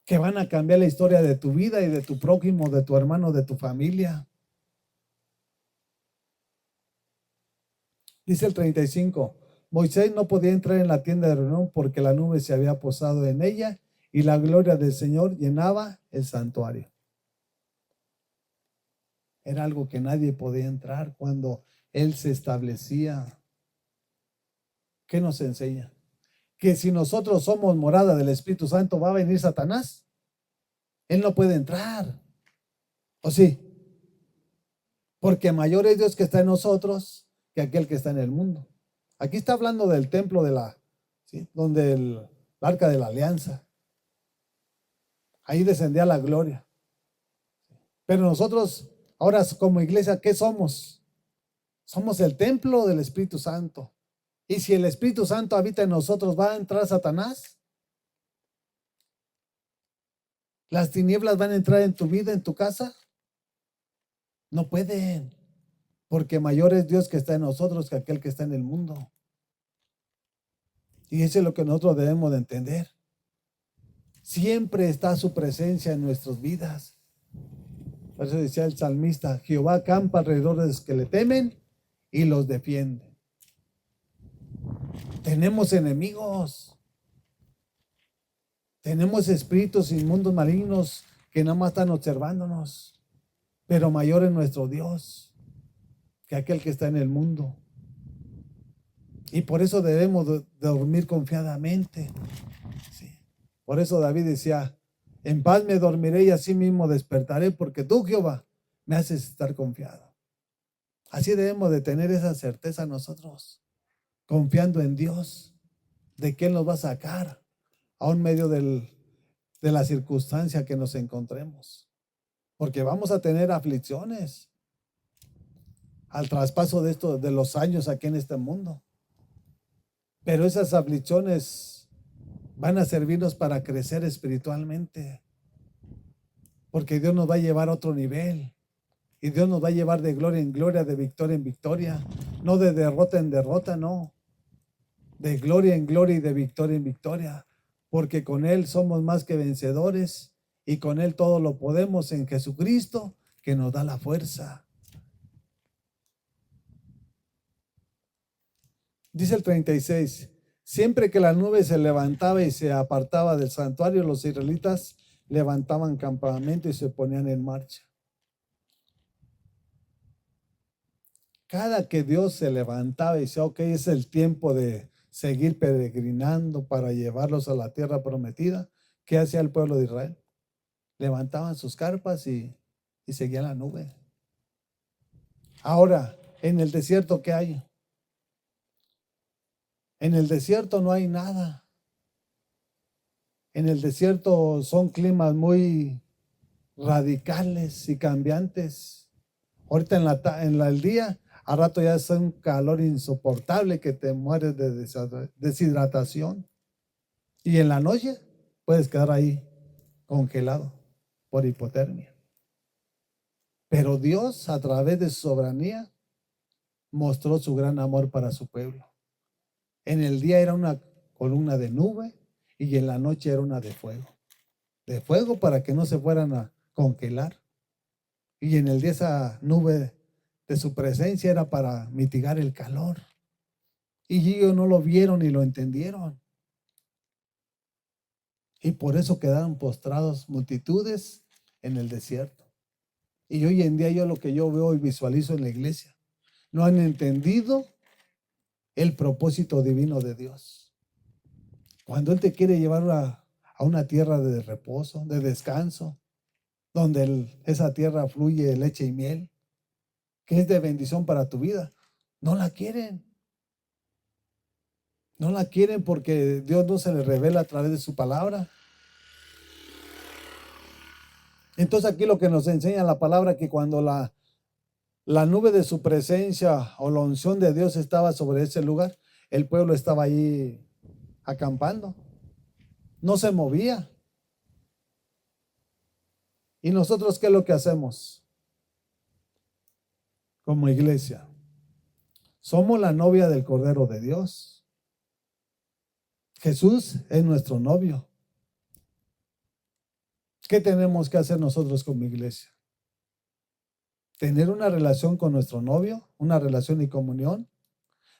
que van a cambiar la historia de tu vida y de tu prójimo, de tu hermano, de tu familia. Dice el 35, Moisés no podía entrar en la tienda de reunión porque la nube se había posado en ella y la gloria del Señor llenaba el santuario. Era algo que nadie podía entrar cuando Él se establecía. ¿Qué nos enseña? Que si nosotros somos morada del Espíritu Santo, ¿va a venir Satanás? Él no puede entrar. ¿O sí? Porque mayor es Dios que está en nosotros que aquel que está en el mundo. Aquí está hablando del templo de ¿sí? Donde el arca de la alianza. Ahí descendía la gloria. Pero nosotros, ahora como iglesia, ¿qué somos? Somos el templo del Espíritu Santo. Y si el Espíritu Santo habita en nosotros, ¿va a entrar Satanás? ¿Las tinieblas van a entrar en tu vida, en tu casa? No pueden, porque mayor es Dios que está en nosotros que aquel que está en el mundo. Y eso es lo que nosotros debemos de entender. Siempre está su presencia en nuestras vidas. Por eso decía el salmista, Jehová acampa alrededor de los que le temen y los defiende. Tenemos enemigos. Tenemos espíritus inmundos malignos que nada más están observándonos. Pero mayor es nuestro Dios que aquel que está en el mundo. Y por eso debemos de dormir confiadamente. Sí. Por eso David decía, en paz me dormiré y así mismo despertaré, porque tú, Jehová, me haces estar confiado. Así debemos de tener esa certeza nosotros, confiando en Dios, de que Él nos va a sacar a un medio de la circunstancia que nos encontremos. Porque vamos a tener aflicciones al traspaso de esto, de los años aquí en este mundo. Pero esas aflicciones van a servirnos para crecer espiritualmente. Porque Dios nos va a llevar a otro nivel. Y Dios nos va a llevar de gloria en gloria, de victoria en victoria. No de derrota en derrota, no. De gloria en gloria y de victoria en victoria. Porque con Él somos más que vencedores. Y con Él todo lo podemos en Jesucristo, que nos da la fuerza. Dice el 36, siempre que la nube se levantaba y se apartaba del santuario, los israelitas levantaban campamento y se ponían en marcha. Cada que Dios se levantaba y decía, ok, es el tiempo de seguir peregrinando para llevarlos a la tierra prometida, ¿qué hacía el pueblo de Israel? Levantaban sus carpas y seguían la nube. Ahora, en el desierto, ¿qué hay? En el desierto no hay nada. En el desierto son climas muy radicales y cambiantes. Ahorita el día, a rato ya es un calor insoportable que te mueres de deshidratación. Y en la noche puedes quedar ahí congelado por hipotermia. Pero Dios, a través de su soberanía, mostró su gran amor para su pueblo. En el día era una columna de nube y en la noche era una de fuego. De fuego para que no se fueran a congelar. Y en el día esa nube de su presencia era para mitigar el calor. Y ellos no lo vieron ni lo entendieron. Y por eso quedaron postrados multitudes en el desierto. Y hoy en día yo lo que yo veo y visualizo en la iglesia, no han entendido el propósito divino de Dios. Cuando Él te quiere llevar a una tierra de reposo, de descanso, donde esa tierra fluye leche y miel, que es de bendición para tu vida, no la quieren. No la quieren porque Dios no se les revela a través de su palabra. Entonces aquí lo que nos enseña la palabra, que cuando la nube de su presencia o la unción de Dios estaba sobre ese lugar, el pueblo estaba ahí acampando. No se movía. ¿Y nosotros qué es lo que hacemos como iglesia? Somos la novia del Cordero de Dios. Jesús es nuestro novio. ¿Qué tenemos que hacer nosotros como iglesia? Tener una relación con nuestro novio, una relación y comunión,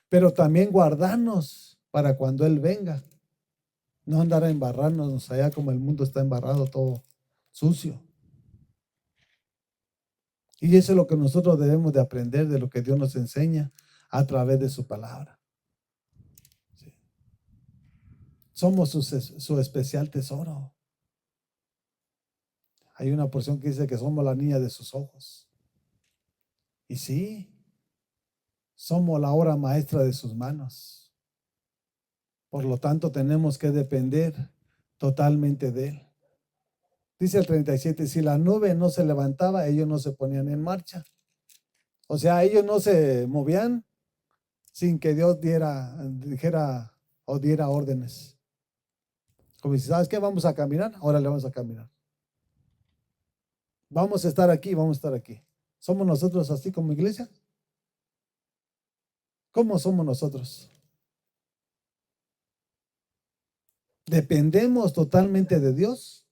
pero también guardarnos para cuando Él venga. No andar a embarrarnos allá como el mundo está embarrado, todo sucio. Y eso es lo que nosotros debemos de aprender de lo que Dios nos enseña a través de su palabra. Sí. Somos su especial tesoro. Hay una porción que dice que somos la niña de sus ojos. Y sí, somos la obra maestra de sus manos. Por lo tanto, tenemos que depender totalmente de Él. Dice el 37, si la nube no se levantaba, ellos no se ponían en marcha. O sea, ellos no se movían sin que Dios dijera o diera órdenes. Como si, ¿sabes qué? Vamos a caminar, ahora le vamos a caminar. Vamos a estar aquí, vamos a estar aquí. ¿Somos nosotros así como iglesia? ¿Cómo somos nosotros? ¿Dependemos totalmente de Dios?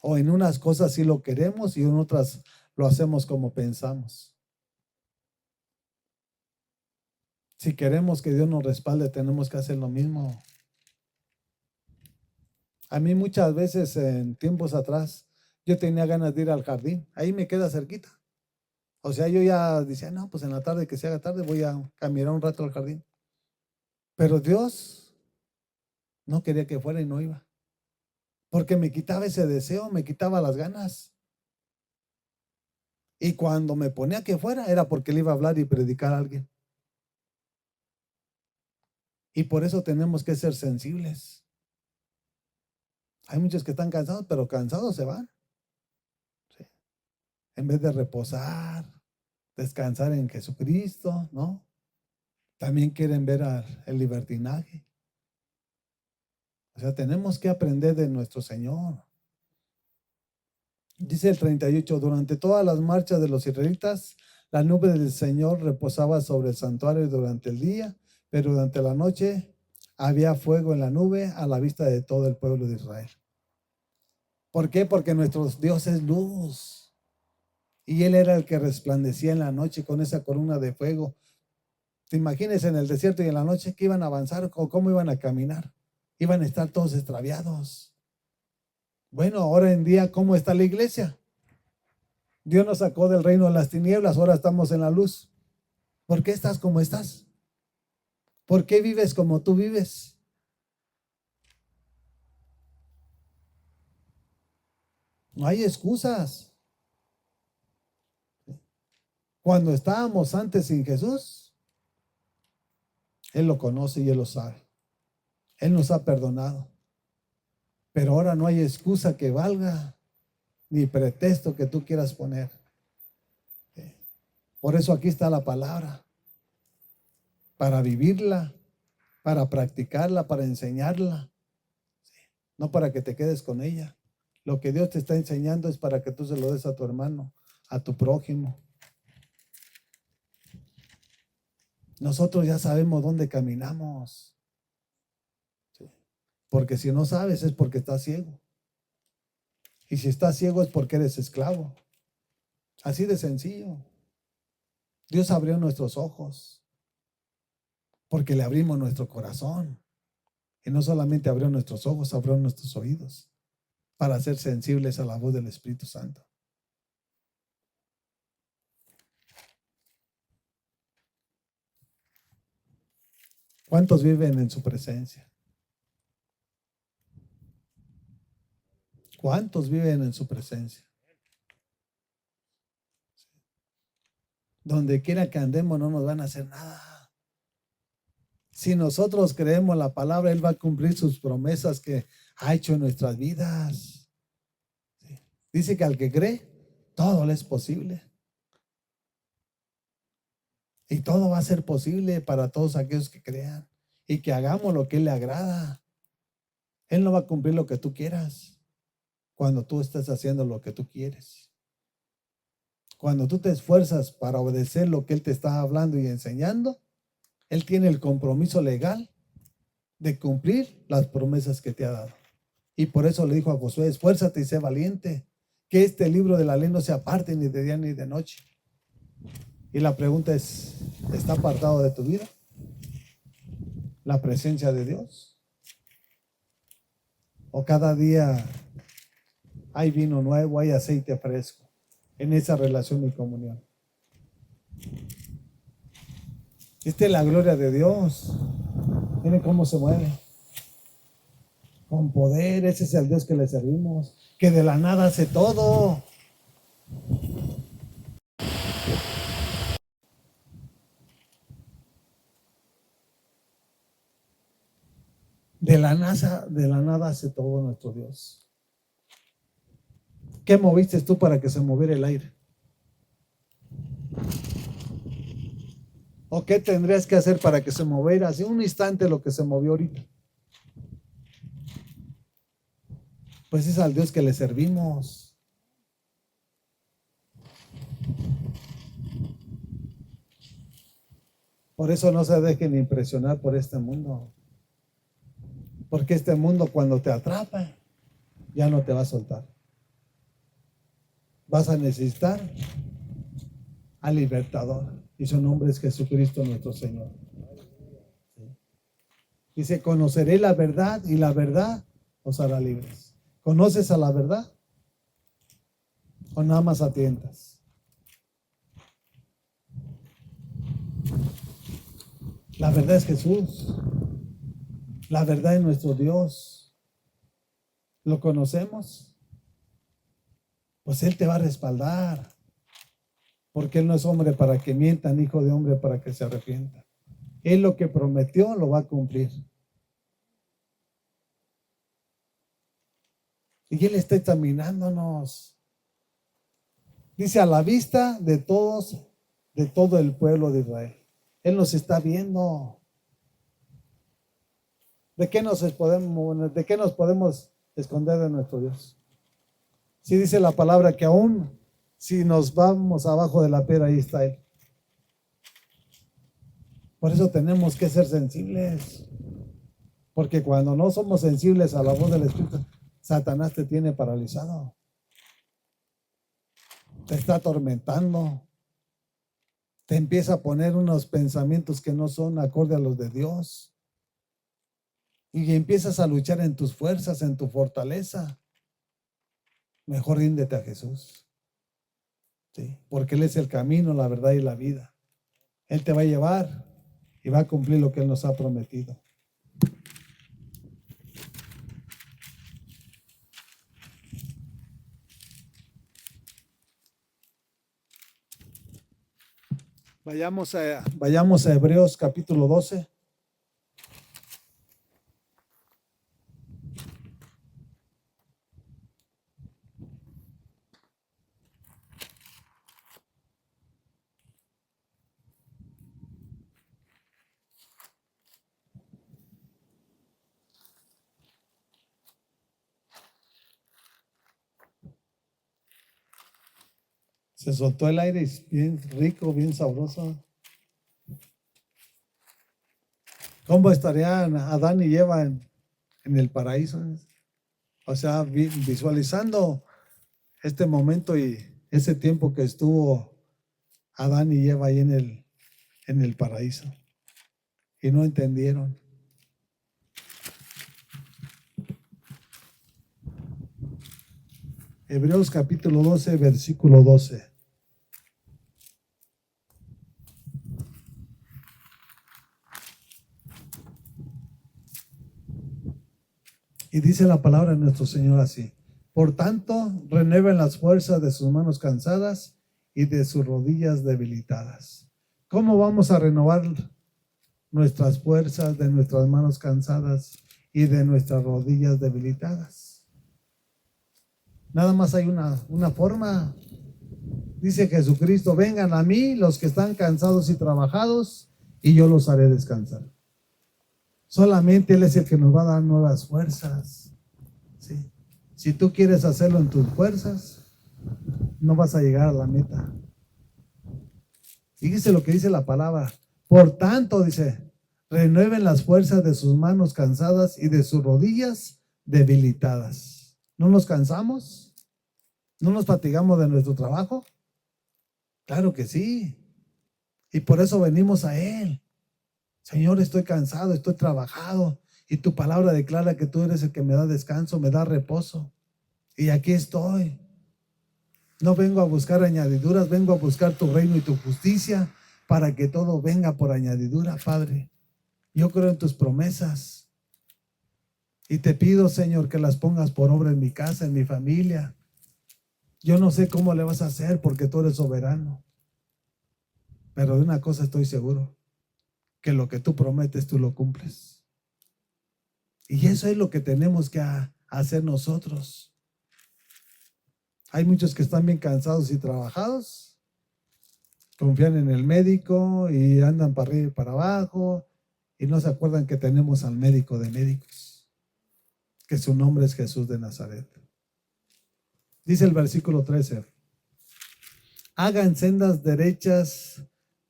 ¿O en unas cosas sí lo queremos y en otras lo hacemos como pensamos? Si queremos que Dios nos respalde, tenemos que hacer lo mismo. A mí muchas veces en tiempos atrás, yo tenía ganas de ir al jardín. Ahí me queda cerquita. O sea, yo ya decía, no, pues en la tarde, que se haga tarde, voy a caminar un rato al jardín. Pero Dios no quería que fuera y no iba. Porque me quitaba ese deseo, me quitaba las ganas. Y cuando me ponía que fuera, era porque le iba a hablar y predicar a alguien. Y por eso tenemos que ser sensibles. Hay muchos que están cansados, pero cansados se van. ¿Sí? En vez de reposar, descansar en Jesucristo, ¿no? También quieren ver el libertinaje. O sea, tenemos que aprender de nuestro Señor. Dice el 38, durante todas las marchas de los israelitas, la nube del Señor reposaba sobre el santuario durante el día, pero durante la noche había fuego en la nube a la vista de todo el pueblo de Israel. ¿Por qué? Porque nuestro Dios es luz y Él era el que resplandecía en la noche con esa columna de fuego. ¿Te imaginas en el desierto y en la noche que iban a avanzar o cómo iban a caminar? Iban a estar todos extraviados. Bueno, ahora en día, ¿cómo está la iglesia? Dios nos sacó del reino de las tinieblas, ahora estamos en la luz. ¿Por qué estás como estás? ¿Por qué vives como tú vives? No hay excusas. Cuando estábamos antes sin Jesús, Él lo conoce y Él lo sabe. Él nos ha perdonado. Pero ahora no hay excusa que valga, ni pretexto que tú quieras poner. Por eso aquí está la palabra, para vivirla, para practicarla, para enseñarla, no para que te quedes con ella. Lo que Dios te está enseñando es para que tú se lo des a tu hermano, a tu prójimo. Nosotros ya sabemos dónde caminamos. ¿Sí? Porque si no sabes es porque estás ciego. Y si estás ciego es porque eres esclavo. Así de sencillo. Dios abrió nuestros ojos porque le abrimos nuestro corazón. Y no solamente abrió nuestros ojos, abrió nuestros oídos para ser sensibles a la voz del Espíritu Santo. ¿Cuántos viven en su presencia? ¿Cuántos viven en su presencia? Donde quiera que andemos no nos van a hacer nada. Si nosotros creemos la palabra, Él va a cumplir sus promesas que ha hecho en nuestras vidas. Dice que al que cree, todo le es posible. Y todo va a ser posible para todos aquellos que crean y que hagamos lo que Él le agrada. Él no va a cumplir lo que tú quieras cuando tú estés haciendo lo que tú quieres. Cuando tú te esfuerzas para obedecer lo que Él te está hablando y enseñando, Él tiene el compromiso legal de cumplir las promesas que te ha dado. Y por eso le dijo a Josué, esfuérzate y sé valiente, que este libro de la ley no se aparte ni de día ni de noche. Y la pregunta es, ¿está apartado de tu vida la presencia de Dios? ¿O cada día hay vino nuevo, hay aceite fresco en esa relación y comunión? Esta es la gloria de Dios. Miren cómo se mueve. Con poder, ese es el Dios que le servimos, que de la nada hace todo. De la nada hace todo nuestro Dios. ¿Qué moviste tú para que se moviera el aire? ¿O qué tendrías que hacer para que se moviera hace un instante lo que se movió ahorita? Pues es al Dios que le servimos. Por eso no se dejen impresionar por este mundo. Porque este mundo cuando te atrapa, ya no te va a soltar. Vas a necesitar al libertador. Y su nombre es Jesucristo nuestro Señor. Dice, conoceré la verdad y la verdad os hará libres. ¿Conoces a la verdad? ¿O nada más atientas? La verdad es Jesús. La verdad es nuestro Dios. ¿Lo conocemos? Pues Él te va a respaldar. Porque Él no es hombre para que mienta, ni hijo de hombre para que se arrepienta. Él lo que prometió lo va a cumplir. Y Él está examinándonos. Dice, a la vista de todos, de todo el pueblo de Israel. Él nos está viendo. ¿De qué nos podemos esconder de nuestro Dios? Si dice la palabra que aún si nos vamos abajo de la piedra, ahí está Él. Por eso tenemos que ser sensibles. Porque cuando no somos sensibles a la voz del Espíritu, Satanás te tiene paralizado. Te está atormentando. Te empieza a poner unos pensamientos que no son acorde a los de Dios. Y empiezas a luchar en tus fuerzas, en tu fortaleza. Mejor ríndete a Jesús. ¿Sí? Porque Él es el camino, la verdad y la vida. Él te va a llevar y va a cumplir lo que Él nos ha prometido. Vayamos a Hebreos capítulo 12. Se soltó el aire bien rico, bien sabroso. ¿Cómo estarían Adán y Eva en el paraíso? O sea, visualizando este momento y ese tiempo que estuvo Adán y Eva ahí en el paraíso. Y no entendieron. Hebreos capítulo 12, versículo 12. Y dice la palabra de nuestro Señor así: por tanto, renueven las fuerzas de sus manos cansadas y de sus rodillas debilitadas. ¿Cómo vamos a renovar nuestras fuerzas de nuestras manos cansadas y de nuestras rodillas debilitadas? Nada más hay una forma. Dice Jesucristo, vengan a mí los que están cansados y trabajados y yo los haré descansar. Solamente Él es el que nos va a dar nuevas fuerzas. ¿Sí? Si tú quieres hacerlo en tus fuerzas, no vas a llegar a la meta. Fíjese lo que dice la palabra. Por tanto, dice, renueven las fuerzas de sus manos cansadas y de sus rodillas debilitadas. ¿No nos cansamos? ¿No nos fatigamos de nuestro trabajo? Claro que sí. Y por eso venimos a Él. Señor, estoy cansado, estoy trabajado. Y tu palabra declara que tú eres el que me da descanso, me da reposo. Y aquí estoy. No vengo a buscar añadiduras, vengo a buscar tu reino y tu justicia para que todo venga por añadidura, Padre. Yo creo en tus promesas. Y te pido, Señor, que las pongas por obra en mi casa, en mi familia. Yo no sé cómo le vas a hacer porque tú eres soberano. Pero de una cosa estoy seguro, que lo que tú prometes, tú lo cumples. Y eso es lo que tenemos que hacer nosotros. Hay muchos que están bien cansados y trabajados, confían en el médico y andan para arriba y para abajo y no se acuerdan que tenemos al médico de médicos, que su nombre es Jesús de Nazaret. Dice el versículo 13, hagan sendas derechas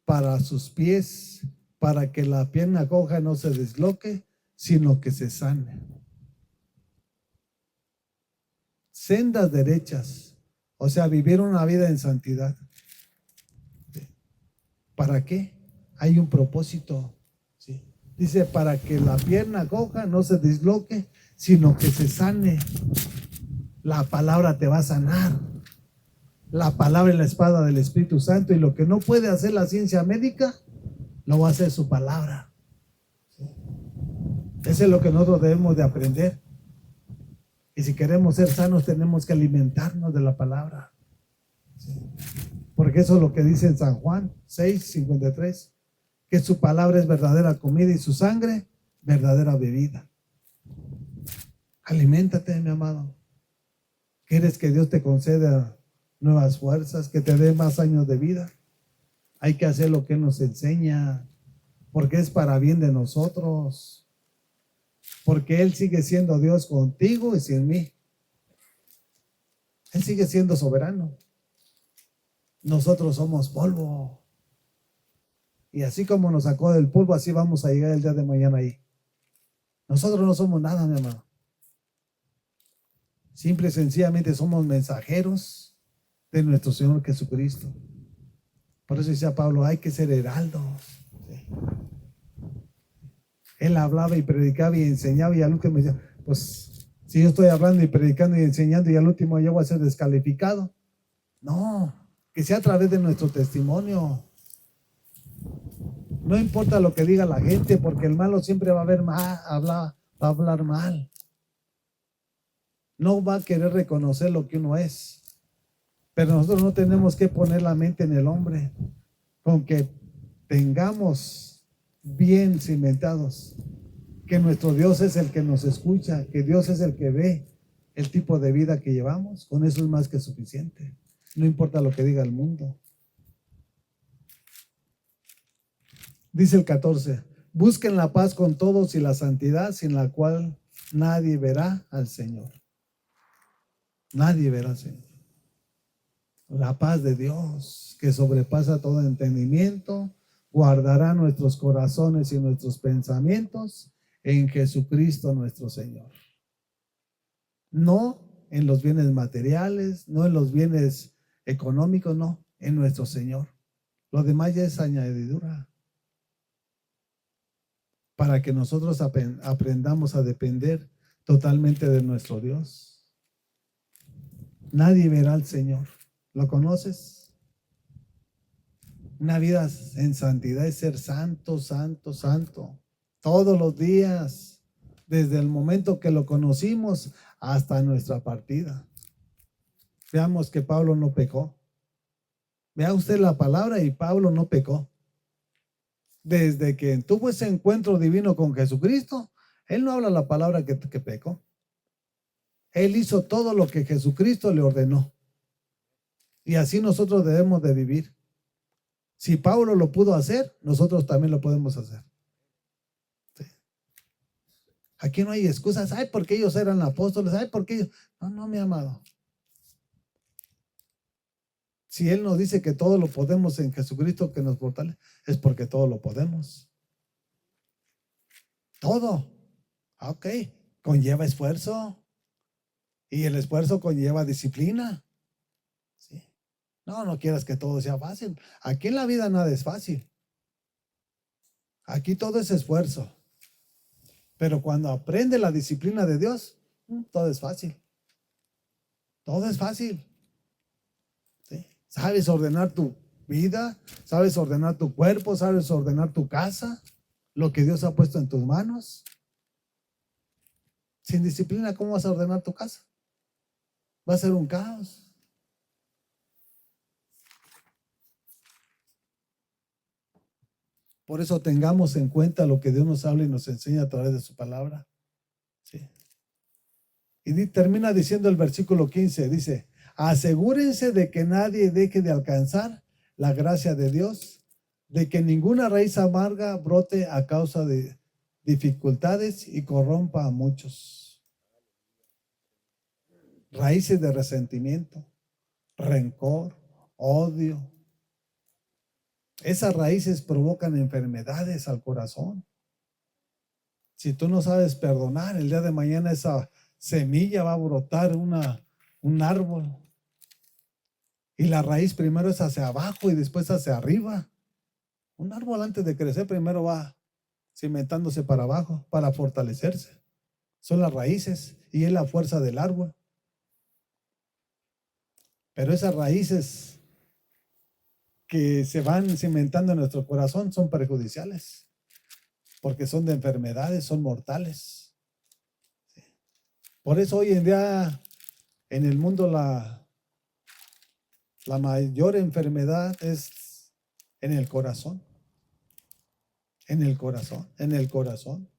para sus pies, para que la pierna coja no se desloque, sino que se sane. Sendas derechas, o sea, vivir una vida en santidad. ¿Para qué? Hay un propósito, ¿sí? Dice, para que la pierna coja no se disloque, sino que se sane. La palabra te va a sanar. La palabra es la espada del Espíritu Santo, y lo que no puede hacer la ciencia médica, lo va a hacer su palabra. Eso es lo que nosotros debemos de aprender. Y si queremos ser sanos, tenemos que alimentarnos de la palabra. Porque eso es lo que dice en San Juan 6:53, que su palabra es verdadera comida y su sangre verdadera bebida. Aliméntate, mi amado. ¿Quieres que Dios te conceda nuevas fuerzas, que te dé más años de vida? Hay que hacer lo que Él nos enseña, porque es para bien de nosotros. Porque Él sigue siendo Dios contigo y sin mí. Él sigue siendo soberano. Nosotros somos polvo. Y así como nos sacó del polvo, así vamos a llegar el día de mañana ahí. Nosotros no somos nada, mi hermano. Simple y sencillamente somos mensajeros de nuestro Señor Jesucristo. Por eso decía Pablo, hay que ser heraldos. ¿Sí? Él hablaba y predicaba y enseñaba, y al último me decía, pues si yo estoy hablando y predicando y enseñando y al último yo voy a ser descalificado. No, que sea a través de nuestro testimonio. No importa lo que diga la gente, porque el malo siempre va a ver mal, va a hablar mal. No va a querer reconocer lo que uno es. Pero nosotros no tenemos que poner la mente en el hombre. Con que tengamos bien cimentados que nuestro Dios es el que nos escucha, que Dios es el que ve el tipo de vida que llevamos, con eso es más que suficiente. No importa lo que diga el mundo. Dice el 14, busquen la paz con todos y la santidad, sin la cual nadie verá al Señor. Nadie verá al Señor. La paz de Dios, que sobrepasa todo entendimiento, guardará nuestros corazones y nuestros pensamientos en Jesucristo nuestro Señor. No en los bienes materiales, no en los bienes económicos, no, en nuestro Señor. Lo demás ya es añadidura. Para que nosotros aprendamos a depender totalmente de nuestro Dios. Nadie verá al Señor. ¿Lo conoces? Una vida en santidad es ser santo, santo, santo. Todos los días, desde el momento que lo conocimos hasta nuestra partida. Veamos que Pablo no pecó. Vea usted la palabra y Pablo no pecó. Desde que tuvo ese encuentro divino con Jesucristo, él no habla la palabra que pecó. Él hizo todo lo que Jesucristo le ordenó. Y así nosotros debemos de vivir. Si Pablo lo pudo hacer, nosotros también lo podemos hacer. ¿Sí? Aquí no hay excusas. Ay, porque ellos eran apóstoles. Ay, porque ellos... No, mi amado. Si Él nos dice que todo lo podemos en Jesucristo que nos fortalece, es porque todo lo podemos. Todo. Ok. Conlleva esfuerzo. Y el esfuerzo conlleva disciplina. ¿Sí? No quieras que todo sea fácil. Aquí en la vida nada es fácil. Aquí todo es esfuerzo. Pero cuando aprende la disciplina de Dios, todo es fácil. Todo es fácil. ¿Sí? Sabes ordenar tu vida, sabes ordenar tu cuerpo, sabes ordenar tu casa, lo que Dios ha puesto en tus manos. Sin disciplina, ¿cómo vas a ordenar tu casa? Va a ser un caos. Por eso tengamos en cuenta lo que Dios nos habla y nos enseña a través de su palabra. ¿Sí? Y termina diciendo el versículo 15, dice, asegúrense de que nadie deje de alcanzar la gracia de Dios, de que ninguna raíz amarga brote a causa de dificultades y corrompa a muchos. Raíces de resentimiento, rencor, odio. Esas raíces provocan enfermedades al corazón. Si tú no sabes perdonar, el día de mañana esa semilla va a brotar un árbol. Y la raíz primero es hacia abajo y después hacia arriba. Un árbol antes de crecer primero va cimentándose para abajo, para fortalecerse. Son las raíces y es la fuerza del árbol. Pero esas raíces que se van cimentando en nuestro corazón son perjudiciales, porque son de enfermedades, son mortales. Por eso hoy en día en el mundo la mayor enfermedad es en el corazón. En el corazón, en el corazón.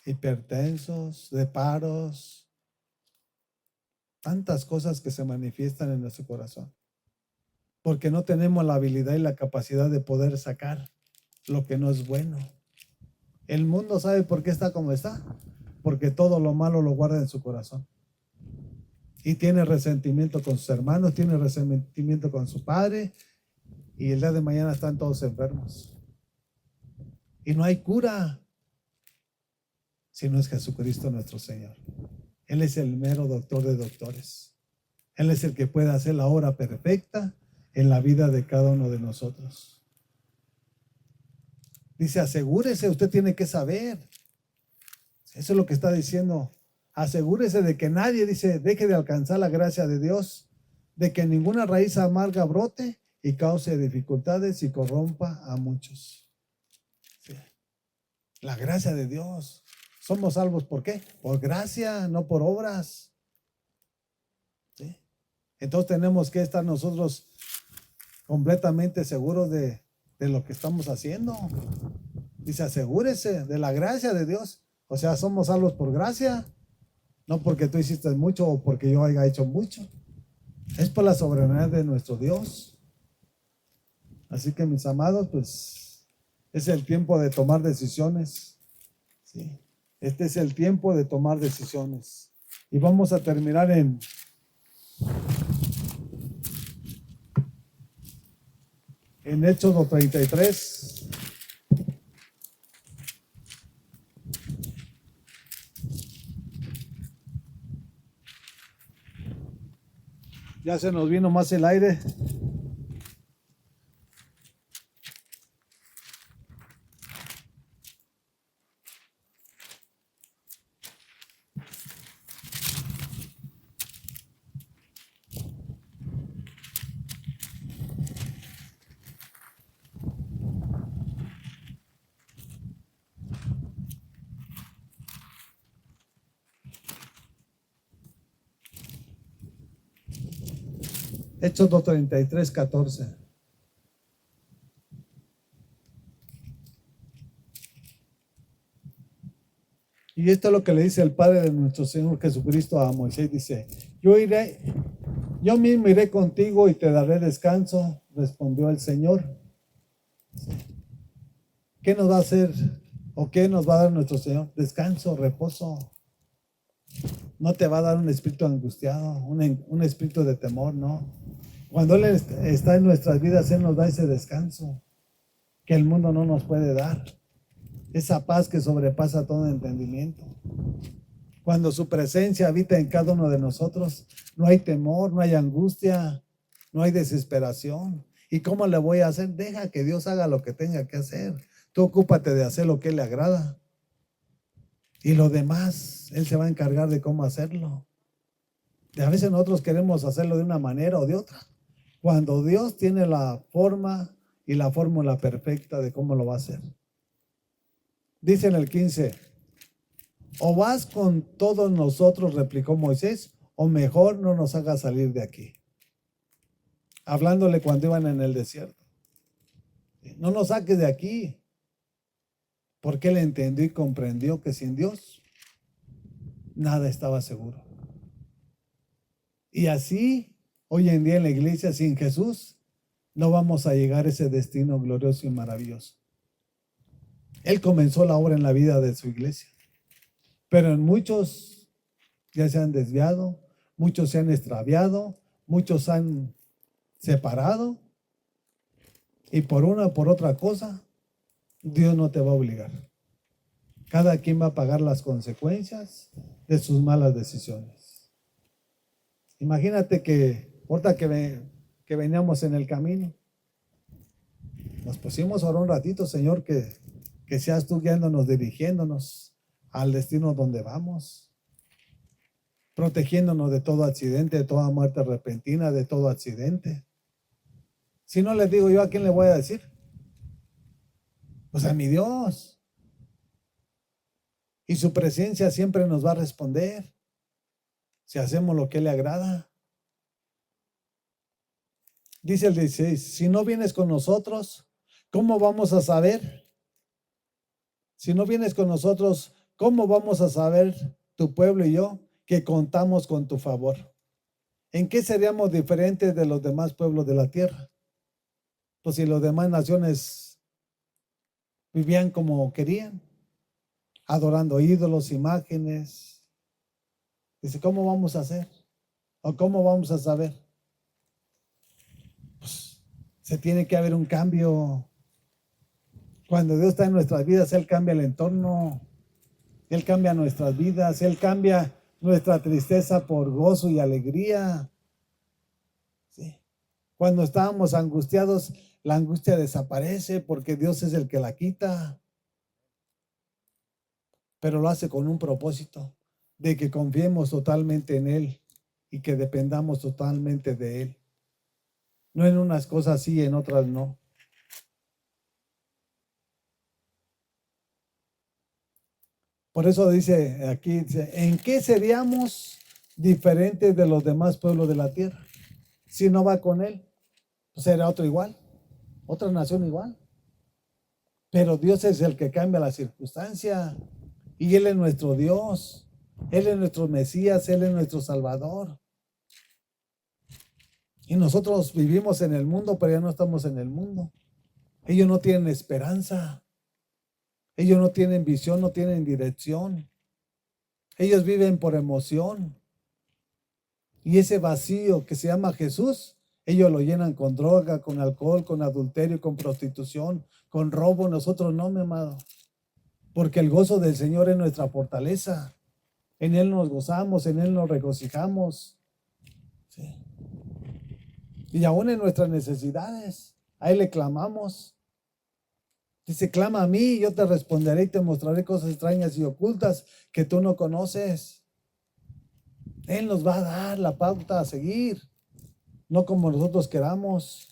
Hipertensos, de paros, tantas cosas que se manifiestan en nuestro corazón. Porque no tenemos la habilidad y la capacidad de poder sacar lo que no es bueno. El mundo sabe por qué está como está, porque todo lo malo lo guarda en su corazón. Y tiene resentimiento con sus hermanos, tiene resentimiento con su padre, y el día de mañana están todos enfermos. Y no hay cura si no es Jesucristo nuestro Señor. Él es el mero doctor de doctores. Él es el que puede hacer la obra perfecta en la vida de cada uno de nosotros. Dice, asegúrese, usted tiene que saber. Eso es lo que está diciendo. Asegúrese de que nadie, dice, deje de alcanzar la gracia de Dios, de que ninguna raíz amarga brote y cause dificultades y corrompa a muchos. Sí. La gracia de Dios. Somos salvos, ¿por qué? Por gracia, no por obras. ¿Sí? Entonces tenemos que estar nosotros completamente seguros de lo que estamos haciendo. Dice, asegúrese de la gracia de Dios. O sea, somos salvos por gracia, no porque tú hiciste mucho o porque yo haya hecho mucho. Es por la soberanía de nuestro Dios. Así que, mis amados, pues es el tiempo de tomar decisiones. ¿Sí? Este es el tiempo de tomar decisiones. Y vamos a terminar en Éxodo 33. Ya se nos vino más el aire. Éxodo 33, 14. Y esto es lo que le dice el Padre de nuestro Señor Jesucristo a Moisés. Dice, yo mismo iré contigo y te daré descanso, respondió el Señor. ¿Qué nos va a hacer o qué nos va a dar nuestro Señor? Descanso, reposo. No te va a dar un espíritu angustiado, un espíritu de temor, no. Cuando Él está en nuestras vidas, Él nos da ese descanso que el mundo no nos puede dar. Esa paz que sobrepasa todo entendimiento. Cuando su presencia habita en cada uno de nosotros, no hay temor, no hay angustia, no hay desesperación. ¿Y cómo le voy a hacer? Deja que Dios haga lo que tenga que hacer. Tú ocúpate de hacer lo que le agrada. Y lo demás, Él se va a encargar de cómo hacerlo. Y a veces nosotros queremos hacerlo de una manera o de otra, cuando Dios tiene la forma y la fórmula perfecta de cómo lo va a hacer. Dice en el 15, o vas con todos nosotros, replicó Moisés, o mejor no nos hagas salir de aquí. Hablándole cuando iban en el desierto. No nos saques de aquí. Porque él entendió y comprendió que sin Dios nada estaba seguro. Y así, hoy en día en la iglesia, sin Jesús, no vamos a llegar a ese destino glorioso y maravilloso. Él comenzó la obra en la vida de su iglesia. Pero en muchos ya se han desviado, muchos se han extraviado, muchos se han separado. Y por una o por otra cosa, Dios no te va a obligar. Cada quien va a pagar las consecuencias de sus malas decisiones. Imagínate que, ahorita que veníamos en el camino, nos pusimos ahora un ratito, Señor, que Que seas tú guiándonos, dirigiéndonos al destino donde vamos, protegiéndonos de todo accidente, de toda muerte repentina, de todo accidente. Si no les digo yo, ¿a quién le voy a decir? Pues a mi Dios. Y su presencia siempre nos va a responder si hacemos lo que le agrada. Dice el 16, si no vienes con nosotros, ¿cómo vamos a saber? Si no vienes con nosotros, ¿cómo vamos a saber tu pueblo y yo que contamos con tu favor? ¿En qué seríamos diferentes de los demás pueblos de la tierra? Pues si las demás naciones vivían como querían, adorando ídolos, imágenes. Dice, ¿cómo vamos a hacer? ¿O cómo vamos a saber? Pues se tiene que haber un cambio. Cuando Dios está en nuestras vidas, Él cambia el entorno, Él cambia nuestras vidas, Él cambia nuestra tristeza por gozo y alegría. ¿Sí? Cuando estábamos angustiados, la angustia desaparece porque Dios es el que la quita. Pero lo hace con un propósito, de que confiemos totalmente en Él y que dependamos totalmente de Él. No en unas cosas sí, en otras no. Por eso dice aquí, dice, ¿en qué seríamos diferentes de los demás pueblos de la tierra? Si no va con Él, pues será otro igual, otra nación igual. Pero Dios es el que cambia la circunstancia y Él es nuestro Dios, Él es nuestro Mesías, Él es nuestro Salvador. Y nosotros vivimos en el mundo, pero ya no estamos en el mundo. Ellos no tienen esperanza. Ellos no tienen visión, no tienen dirección. Ellos viven por emoción. Y ese vacío que se llama Jesús, ellos lo llenan con droga, con alcohol, con adulterio, con prostitución, con robo. Nosotros no, mi amado. Porque el gozo del Señor es nuestra fortaleza. En Él nos gozamos, en Él nos regocijamos. Sí. Y aún en nuestras necesidades, a Él le clamamos. Dice, clama a mí y yo te responderé y te mostraré cosas extrañas y ocultas que tú no conoces. Él nos va a dar la pauta a seguir, no como nosotros queramos.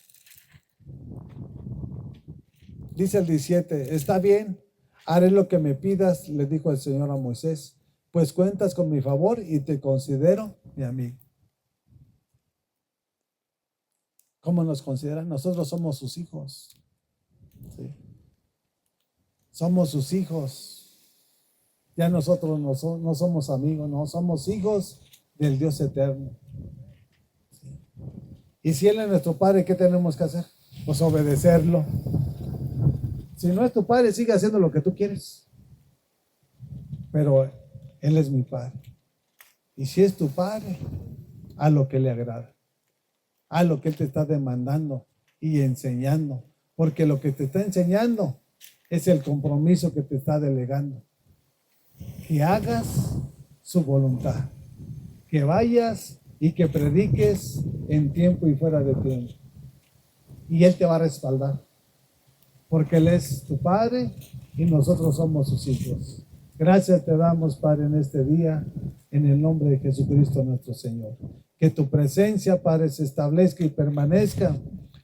Dice el 17, está bien, haré lo que me pidas, le dijo el Señor a Moisés, pues cuentas con mi favor y te considero mi amigo. ¿Cómo nos consideran? Nosotros somos sus hijos. ¿Sí? Somos sus hijos. Ya nosotros no somos amigos, no, somos hijos del Dios eterno. ¿Sí? Y si Él es nuestro Padre, ¿qué tenemos que hacer? Pues obedecerlo. Si no es tu Padre, sigue haciendo lo que tú quieres. Pero Él es mi Padre. Y si es tu Padre, haz lo que le agrada. Haz lo que Él te está demandando y enseñando. Porque lo que te está enseñando es el compromiso que te está delegando. Que hagas su voluntad. Que vayas y que prediques en tiempo y fuera de tiempo. Y Él te va a respaldar. Porque Él es tu Padre y nosotros somos sus hijos. Gracias te damos, Padre, en este día, en el nombre de Jesucristo nuestro Señor. Que tu presencia, Padre, se establezca y permanezca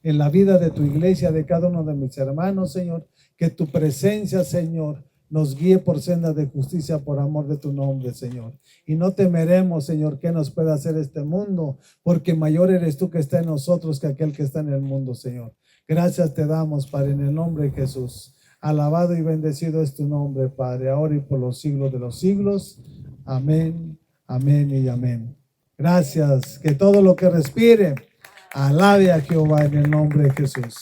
en la vida de tu iglesia, de cada uno de mis hermanos, Señor. Que tu presencia, Señor, nos guíe por senda de justicia por amor de tu nombre, Señor. Y no temeremos, Señor, que nos pueda hacer este mundo, porque mayor eres tú que está en nosotros que aquel que está en el mundo, Señor. Gracias te damos, Padre, en el nombre de Jesús. Alabado y bendecido es tu nombre, Padre, ahora y por los siglos de los siglos. Amén, amén y amén. Gracias. Que todo lo que respire, alabe a Jehová en el nombre de Jesús.